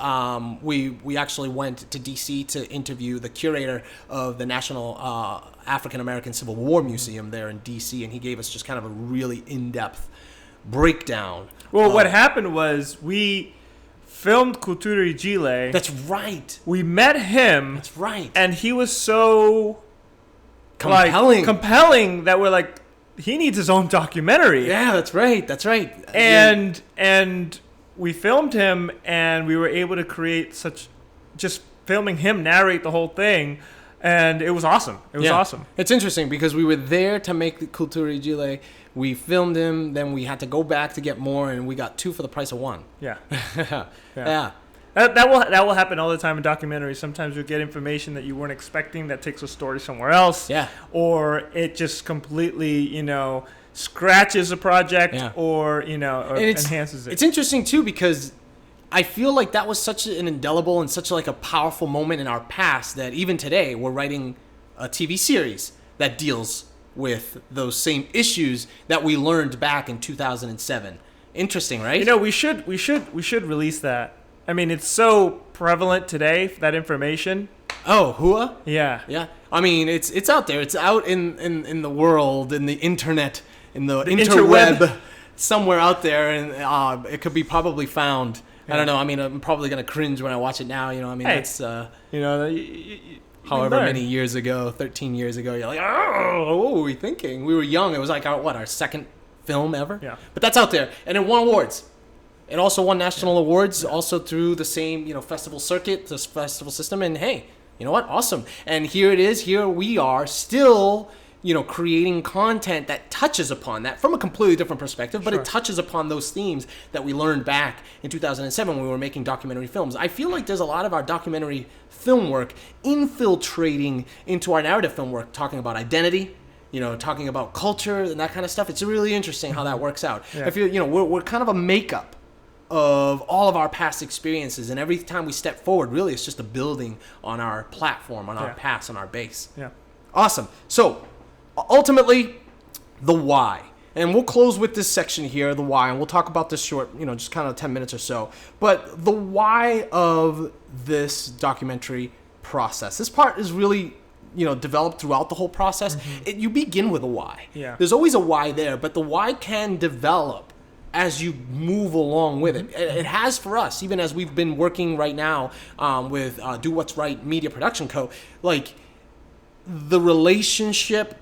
we actually went to DC to interview the curator of the National African American Civil War Museum there in DC, and he gave us just kind of a really in-depth breakdown. Well, what happened was we filmed Cultura Gile. That's right. We met him. That's right. And he was so compelling that we're like, he needs his own documentary. Yeah, that's right. That's right. And we filmed him, and we were able to create just filming him narrate the whole thing, and it was awesome. It was awesome. It's interesting because we were there to make the Cultura Gile. We filmed him, then we had to go back to get more, and we got 2 for the price of 1. Yeah. Yeah. That will happen all the time in documentaries. Sometimes you'll get information that you weren't expecting that takes a story somewhere else. Yeah. Or it just completely, scratches a project or enhances it. It's interesting too because I feel like that was such an indelible and such like a powerful moment in our past that even today we're writing a TV series that deals with those same issues that we learned back in 2007. Interesting, right? We should release that. I mean, it's so prevalent today, that information. Oh, Hua? Yeah. Yeah. I mean, it's out there. It's out in the world, in the internet, in the interweb, somewhere out there, and it could be probably found. Yeah. I don't know. I mean, I'm probably going to cringe when I watch it now. I mean, it's however many years ago, 13 years ago, you're like, oh, what were we thinking? We were young. It was like, our second film ever? Yeah. But that's out there. And it won awards. It also won national awards, also through the same, festival circuit, this festival system. And hey, you know what? Awesome. And here it is. Here we are still, creating content that touches upon that from a completely different perspective, but it touches upon those themes that we learned back in 2007 when we were making documentary films. I feel like there's a lot of our documentary film work infiltrating into our narrative film work, talking about identity, talking about culture and that kind of stuff. It's really interesting how that works out. Yeah. I feel, we're kind of a makeup of all of our past experiences, and every time we step forward, really it's just a building on our platform, on our past, on our base. Yeah. Awesome. So ultimately, the why. And we'll close with this section here, the why, and we'll talk about this short, just kind of 10 minutes or so. But the why of this documentary process. This part is really, developed throughout the whole process. Mm-hmm. You begin with a why. Yeah. There's always a why there, but the why can develop as you move along with it. It has for us, even as we've been working right now with Do What's Right Media Production Co. Like the relationships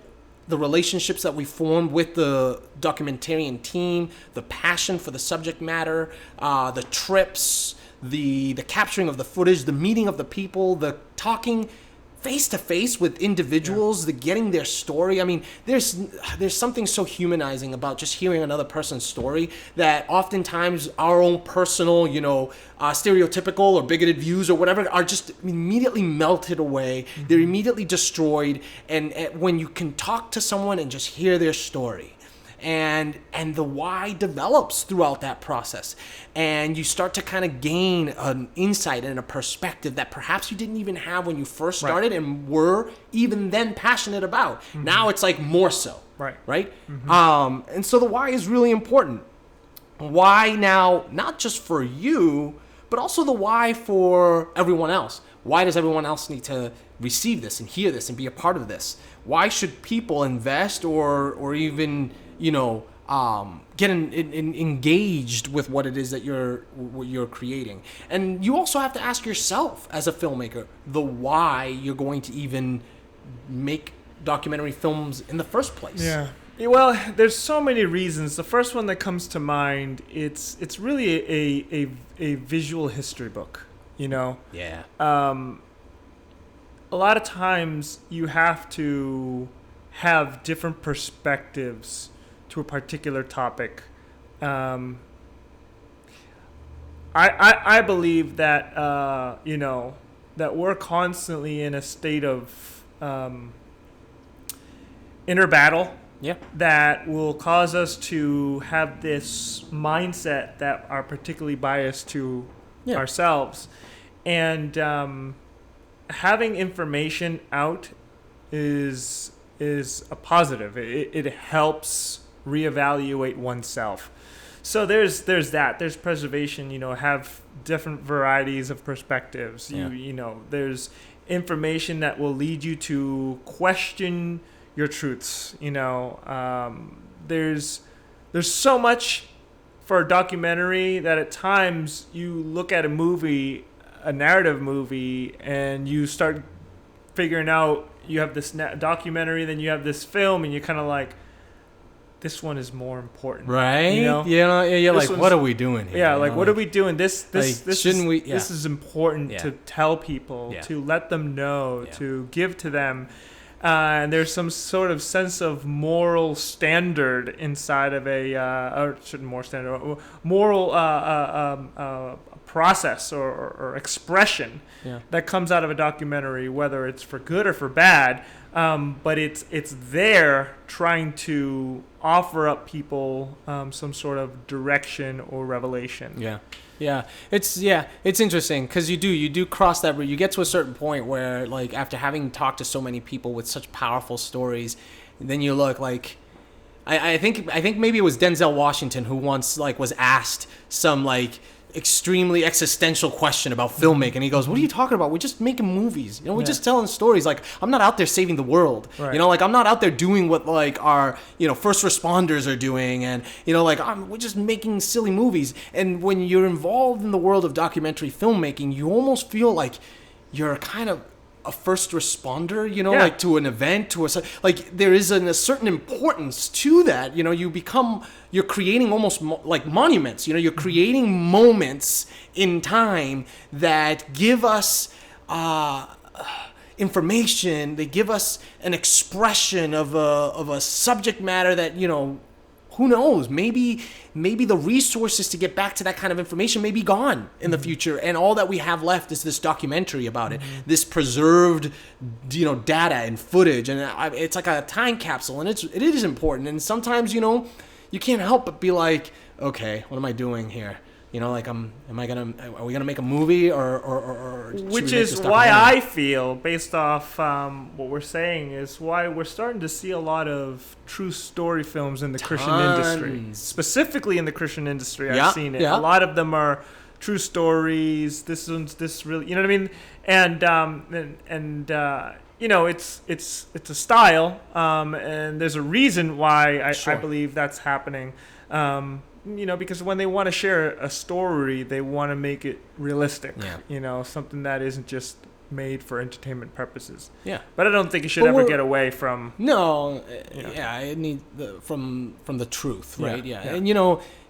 that we formed with the Documentarian team, the passion for the subject matter, the trips, the capturing of the footage, the meeting of the people, the talking face to face with individuals, the getting their story. I mean, there's something so humanizing about just hearing another person's story that oftentimes our own personal, stereotypical or bigoted views or whatever are just immediately melted away. Mm-hmm. They're immediately destroyed. And when you can talk to someone and just hear their story, and the why develops throughout that process, and you start to kind of gain an insight and a perspective that perhaps you didn't even have when you first started and were even then passionate about. Mm-hmm. Now it's like more so, right? Mm-hmm. And so the why is really important. Why now, not just for you, but also the why for everyone else. Why does everyone else need to receive this and hear this and be a part of this? Why should people invest or even get engaged with what it is that you're creating? And you also have to ask yourself as a filmmaker the why you're going to even make documentary films in the first place. Yeah. Well, there's so many reasons. The first one that comes to mind, it's really a visual history book, Yeah. A lot of times you have to have different perspectives to a particular topic. I believe that that we're constantly in a state of inner battle Yeah. that will cause us to have this mindset that are particularly biased to ourselves. And having information out is a positive. It helps reevaluate oneself. So there's that. There's preservation. Have different varieties of perspectives. There's information that will lead you to question your truths. There's so much for a documentary that at times you look at a narrative movie, and you start figuring out you have this documentary, then you have this film, and you're kind of like, this one is more important, right? You're like, what are we doing here? Yeah, like, what are we doing? This shouldn't we? Yeah. This is important to tell people, to let them know, to give to them, and there's some sort of sense of moral standard inside of moral process or expression that comes out of a documentary, whether it's for good or for bad. But it's there trying to offer up people some sort of direction or revelation. It's interesting because you do cross that route. You get to a certain point where, like, after having talked to so many people with such powerful stories, then you look like, I think maybe it was Denzel Washington who once, like, was asked some, like, extremely existential question about filmmaking. He goes, what are you talking about? We're just making movies. We're just telling stories. Like, I'm not out there saving the world. Right. Like, I'm not out there doing what, like, our, first responders are doing. And, we're just making silly movies. And when you're involved in the world of documentary filmmaking, you almost feel like you're kind of a first responder, like to an event, like there is a certain importance to that. You're creating almost like monuments. You're creating moments in time that give us information. They give us an expression of a subject matter that, who knows? Maybe the resources to get back to that kind of information may be gone in the future, and all that we have left is this documentary about it, this preserved, data and footage, and it's like a time capsule, and it is important. And sometimes, you can't help but be like, okay, what am I doing here? Are we gonna make a movie or which is why I feel, based off what we're saying, is why we're starting to see a lot of true story films in the Christian industry, specifically in the Christian industry. I've seen it. A lot of them are true stories. This really, you know what I mean? And it's a style, and there's a reason why I believe that's happening. Because when they want to share a story, they want to make it realistic. Something that isn't just made for entertainment purposes. But I don't think it should ever get away from. No, it needs from the truth, right? And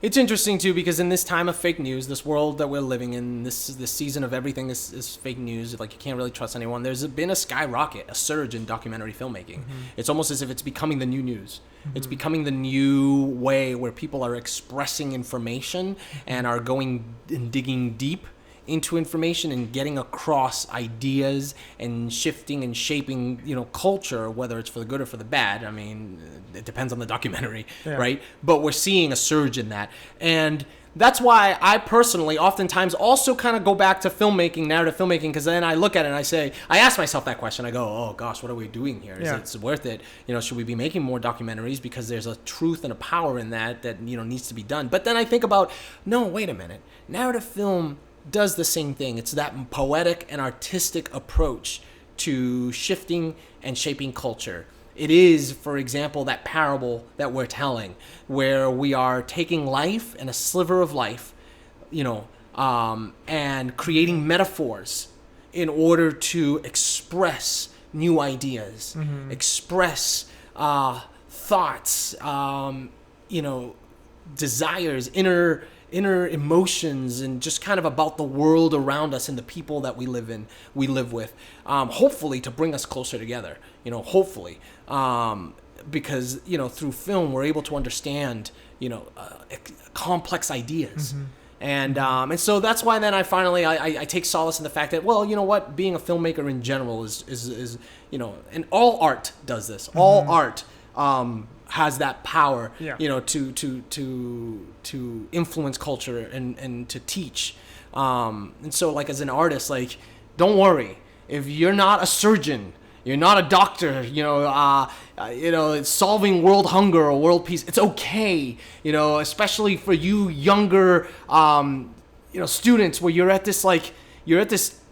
it's interesting too, because in this time of fake news, this world that we're living in, this season of everything is fake news. Like, you can't really trust anyone. There's been a surge in documentary filmmaking. It's almost as if it's becoming the new news. It's becoming the new way where people are expressing information and are going and digging deep into information and getting across ideas and shifting and shaping, culture, whether it's for the good or for the bad. I mean, it depends on the documentary, right? But we're seeing a surge in that. And that's why I personally oftentimes also kind of go back to filmmaking, narrative filmmaking, because then I look at it and I ask myself that question. I go, oh gosh, what are we doing here? Is it worth it? Should we be making more documentaries? Because there's a truth and a power in that needs to be done. But then I think about, no, wait a minute. Narrative film does the same thing. It's that poetic and artistic approach to shifting and shaping culture. It is, for example, that parable that we're telling, where we are taking life and a sliver of life, and creating metaphors in order to express new ideas, express thoughts, desires, inner emotions, and just kind of about the world around us and the people that we live with, hopefully to bring us closer together, hopefully, because, through film, we're able to understand, complex ideas. And so that's why then I take solace in the fact that, well, you know what, being a filmmaker in general is and all art does this. All art has that power, Yeah. to influence culture and to teach. And so, like, as an artist, like, don't worry if you're not a surgeon, you're not a doctor, solving world hunger or world peace. It's okay, especially for you younger, students, where you're at this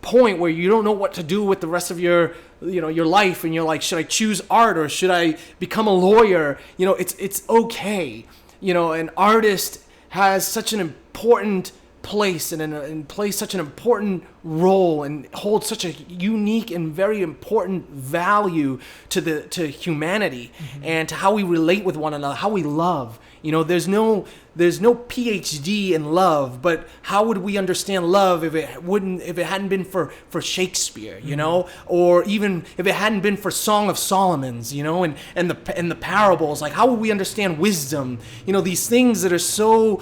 point where you don't know what to do with the rest of your life, and you're like, should I choose art or should I become a lawyer? It's okay. An artist has such an important place and plays such an important role and holds such a unique and very important value to humanity, and to how we relate with one another, how we love. There's no PhD in love, but how would we understand love if it hadn't been for Shakespeare, or even if it hadn't been for Song of Solomon's, and the parables? Like, how would we understand wisdom? These things that are so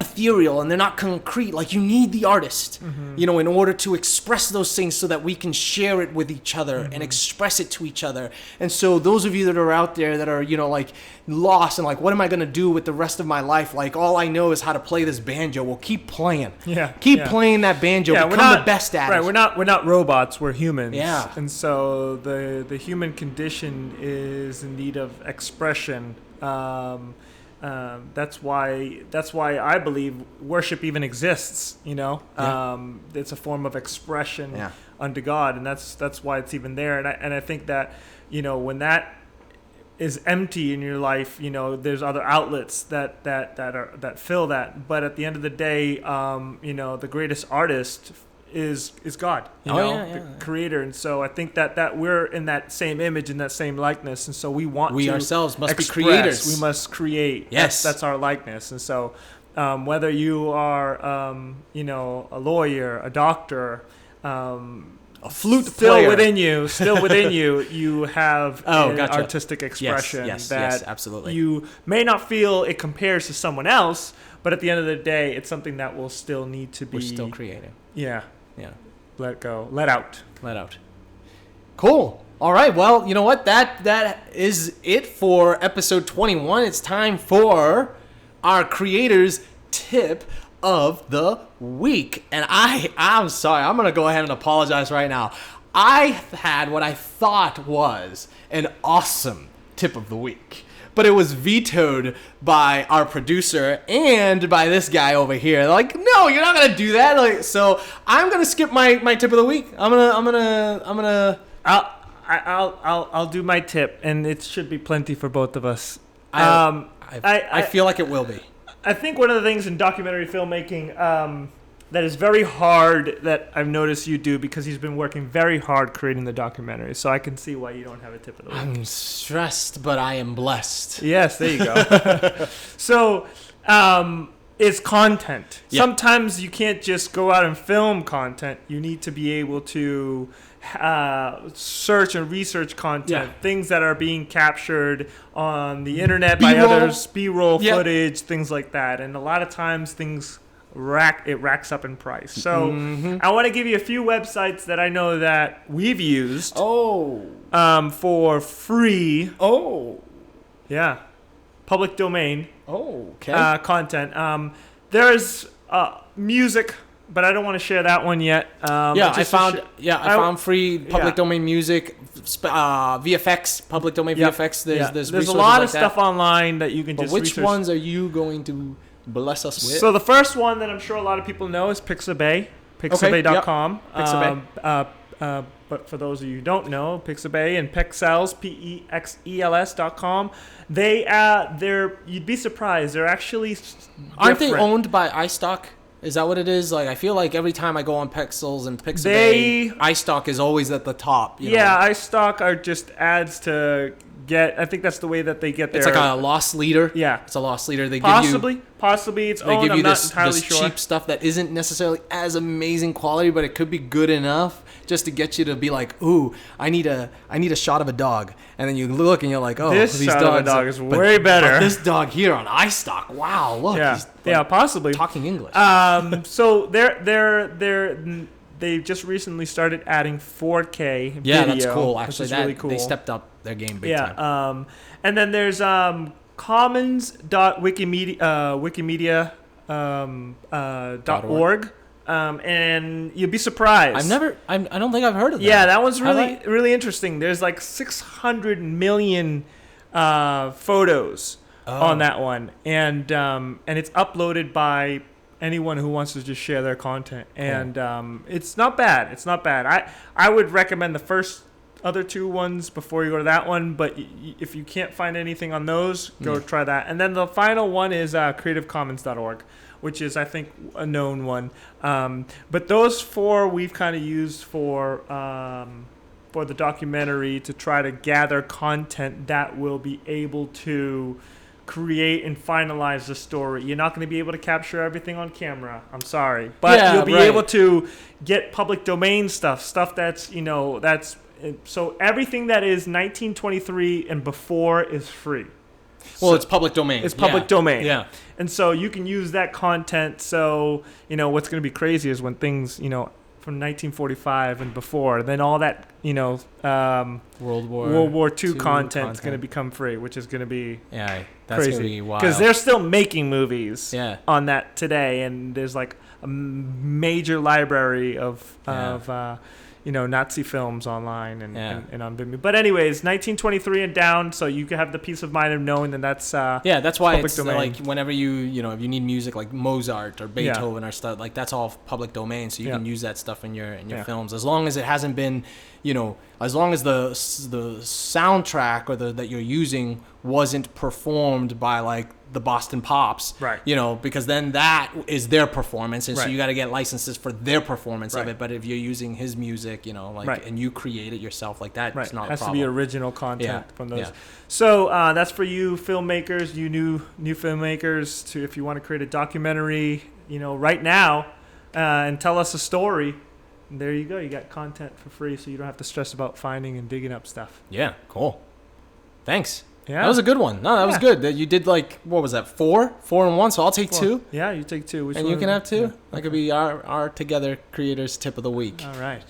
ethereal and they're not concrete. Like, you need the artist, in order to express those things so that we can share it with each other and express it to each other. And so those of you that are out there that are, like, lost and like, what am I going to do with the rest of my life? Like, all I know is how to play this banjo. Well, keep playing. Keep playing that banjo. Become the best at it. We're not robots. We're humans. Yeah. And so the human condition is in need of expression. That's why I believe worship even exists. It's a form of expression unto God, and that's why it's even there. And I think that when that is empty in your life, there's other outlets that fill that. But at the end of the day, the greatest artist is God, the creator. And so I think that we're in that same image, in that same likeness, and so we ourselves must express, be creators. We must create. Yes, that's our likeness. And so whether you are a lawyer, a doctor, a flute still player, within you you have artistic expression. Yes, absolutely. You may not feel it compares to someone else, but at the end of the day, it's something that will still need to be. We're still creating. Yeah. Let go. Let out. Cool. All right. Well, you know what? That is it for episode 21. It's time for our creator's tip of the week. And I'm sorry. I'm going to go ahead and apologize right now. I had what I thought was an awesome tip of the week, but it was vetoed by our producer and by this guy over here. They're like, no, you're not gonna do that. Like, so I'm gonna skip my tip of the week. I'll do my tip, and it should be plenty for both of us. I feel like it will be. I think one of the things in documentary filmmaking that is very hard, that I've noticed you do, because he's been working very hard creating the documentary. So I can see why you don't have a tip of the week. I'm stressed, but I am blessed. Yes, there you go. So it's content. Yeah. Sometimes you can't just go out and film content. You need to be able to search and research content, things that are being captured on the internet by others, B-roll footage, things like that. And a lot of times things racks up in price. So I want to give you a few websites that I know that we've used for free. Public domain content. There's music, but I don't want to share that one yet. I found free public domain music, VFX, public domain VFX. There's a lot of stuff online that you can just research. Which ones are you going to bless us with? So the first one that I'm sure a lot of people know is Pixabay, Pixabay.com. Pixabay. But for those of you who don't know, Pixabay and Pexels, PEXELS.com, you'd be surprised. They're actually aren't they owned by iStock? Is that what it is? Like, I feel like every time I go on Pexels and Pixabay, iStock is always at the top. iStock are just ads to get. I think that's the way that they get there. It's like a loss leader. Yeah, it's a loss leader. They possibly it's owned. They give you I'm not entirely sure. Cheap stuff that isn't necessarily as amazing quality, but it could be good enough just to get you to be like, ooh, I need a shot of a dog, and then you look and you're like, oh, this shot of a dog is way better. But this dog here on iStock, wow, look, he's possibly talking English. So they're they just recently started adding 4K video. Yeah, that's cool. Which Actually, is really cool. They stepped up their game big time. And then there's commons.wikimedia.org. And you'll be surprised. I don't think I've heard of that. Yeah, that one's really interesting. There's like 600 million photos on that one, and it's uploaded by anyone who wants to just share their content. And it's not bad. It's not bad. I would recommend the first other two ones before you go to that one, but if you can't find anything on those, go try that. And then the final one is creativecommons.org, which is, I think, a known one. But those four we've kind of used for the documentary to try to gather content that will be able to create and finalize the story. You're not going to be able to capture everything on camera. I'm sorry. But you'll be able to get public domain stuff that's, so everything that is 1923 and before is free. Well, it's public domain. It's public domain. Yeah. And so you can use that content. So, what's going to be crazy is when things, from 1945 and before, then all that, World War II content is going to become free, which is going to be that's crazy. Going to be wild. Because they're still making movies on that today, and there's like a major library of Nazi films online and on Vimeo. But anyways, 1923 and down, so you can have the peace of mind of knowing that that's that's why it's domain. Like whenever if you need music like Mozart or Beethoven or stuff, like that's all public domain, so you can use that stuff in your films, as long as it hasn't been, as long as the soundtrack or that you're using wasn't performed by like the Boston Pops, right? Because then that is their performance, and so you got to get licenses for their performance of it. But if you're using his music, and you create it yourself, like that, it's not a problem. It has to be original content from those. So that's for you filmmakers, you new filmmakers, if you want to create a documentary, right now, and tell us a story. And there you go. You got content for free, so you don't have to stress about finding and digging up stuff. Yeah, cool. Thanks. Yeah. That was a good one. No, that was good. You did what was that? 4 and 1. So I'll take 2. Yeah, you take 2. And you can have 2. Yeah. That could be our Together Creators Tip of the Week. All right.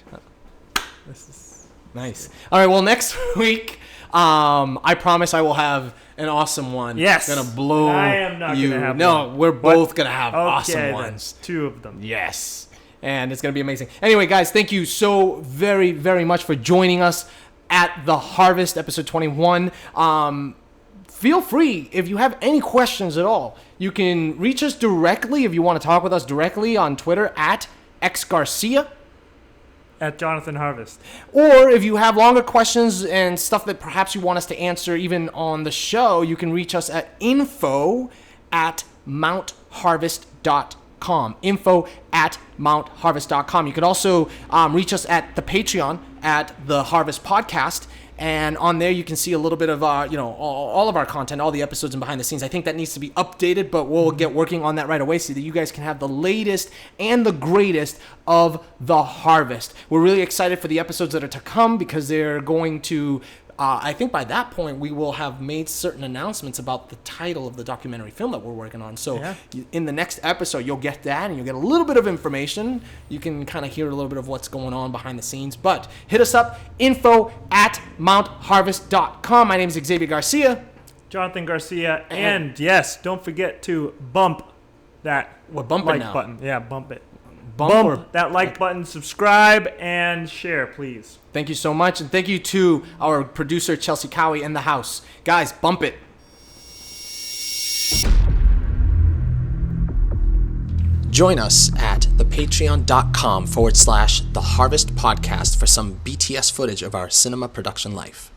This is nice. All right. Well, next week, I promise I will have an awesome one. Yes. Gonna blow you. I am not gonna have one. We're both gonna have awesome then. ones. 2 of them. Yes. And it's gonna be amazing. Anyway, guys, thank you so very, very much for joining us at The Harvest, episode 21. Feel free, if you have any questions at all, you can reach us directly if you want to talk with us directly on Twitter at xgarcia. At Jonathan Harvest. Or if you have longer questions and stuff that perhaps you want us to answer even on the show, you can reach us at info@mountharvest.com. info@mountharvest.com. You could also reach us at the Patreon at The Harvest Podcast. And on there, you can see a little bit of, all of our content, all the episodes and behind the scenes. I think that needs to be updated, but we'll get working on that right away so that you guys can have the latest and the greatest of The Harvest. We're really excited for the episodes that are to come because they're going to... I think by that point, we will have made certain announcements about the title of the documentary film that we're working on. So in the next episode, you'll get that, and you'll get a little bit of information. You can kind of hear a little bit of what's going on behind the scenes. But hit us up, info@mountharvest.com. My name is Xavier Garcia. Jonathan Garcia. And yes, don't forget to bump that like button. Yeah, bump it. Bump that like button, subscribe, and share, please. Thank you so much, and thank you to our producer, Chelsea Cowie, in the house. Guys, bump it. Join us at thepatreon.com/The Harvest Podcast for some BTS footage of our cinema production life.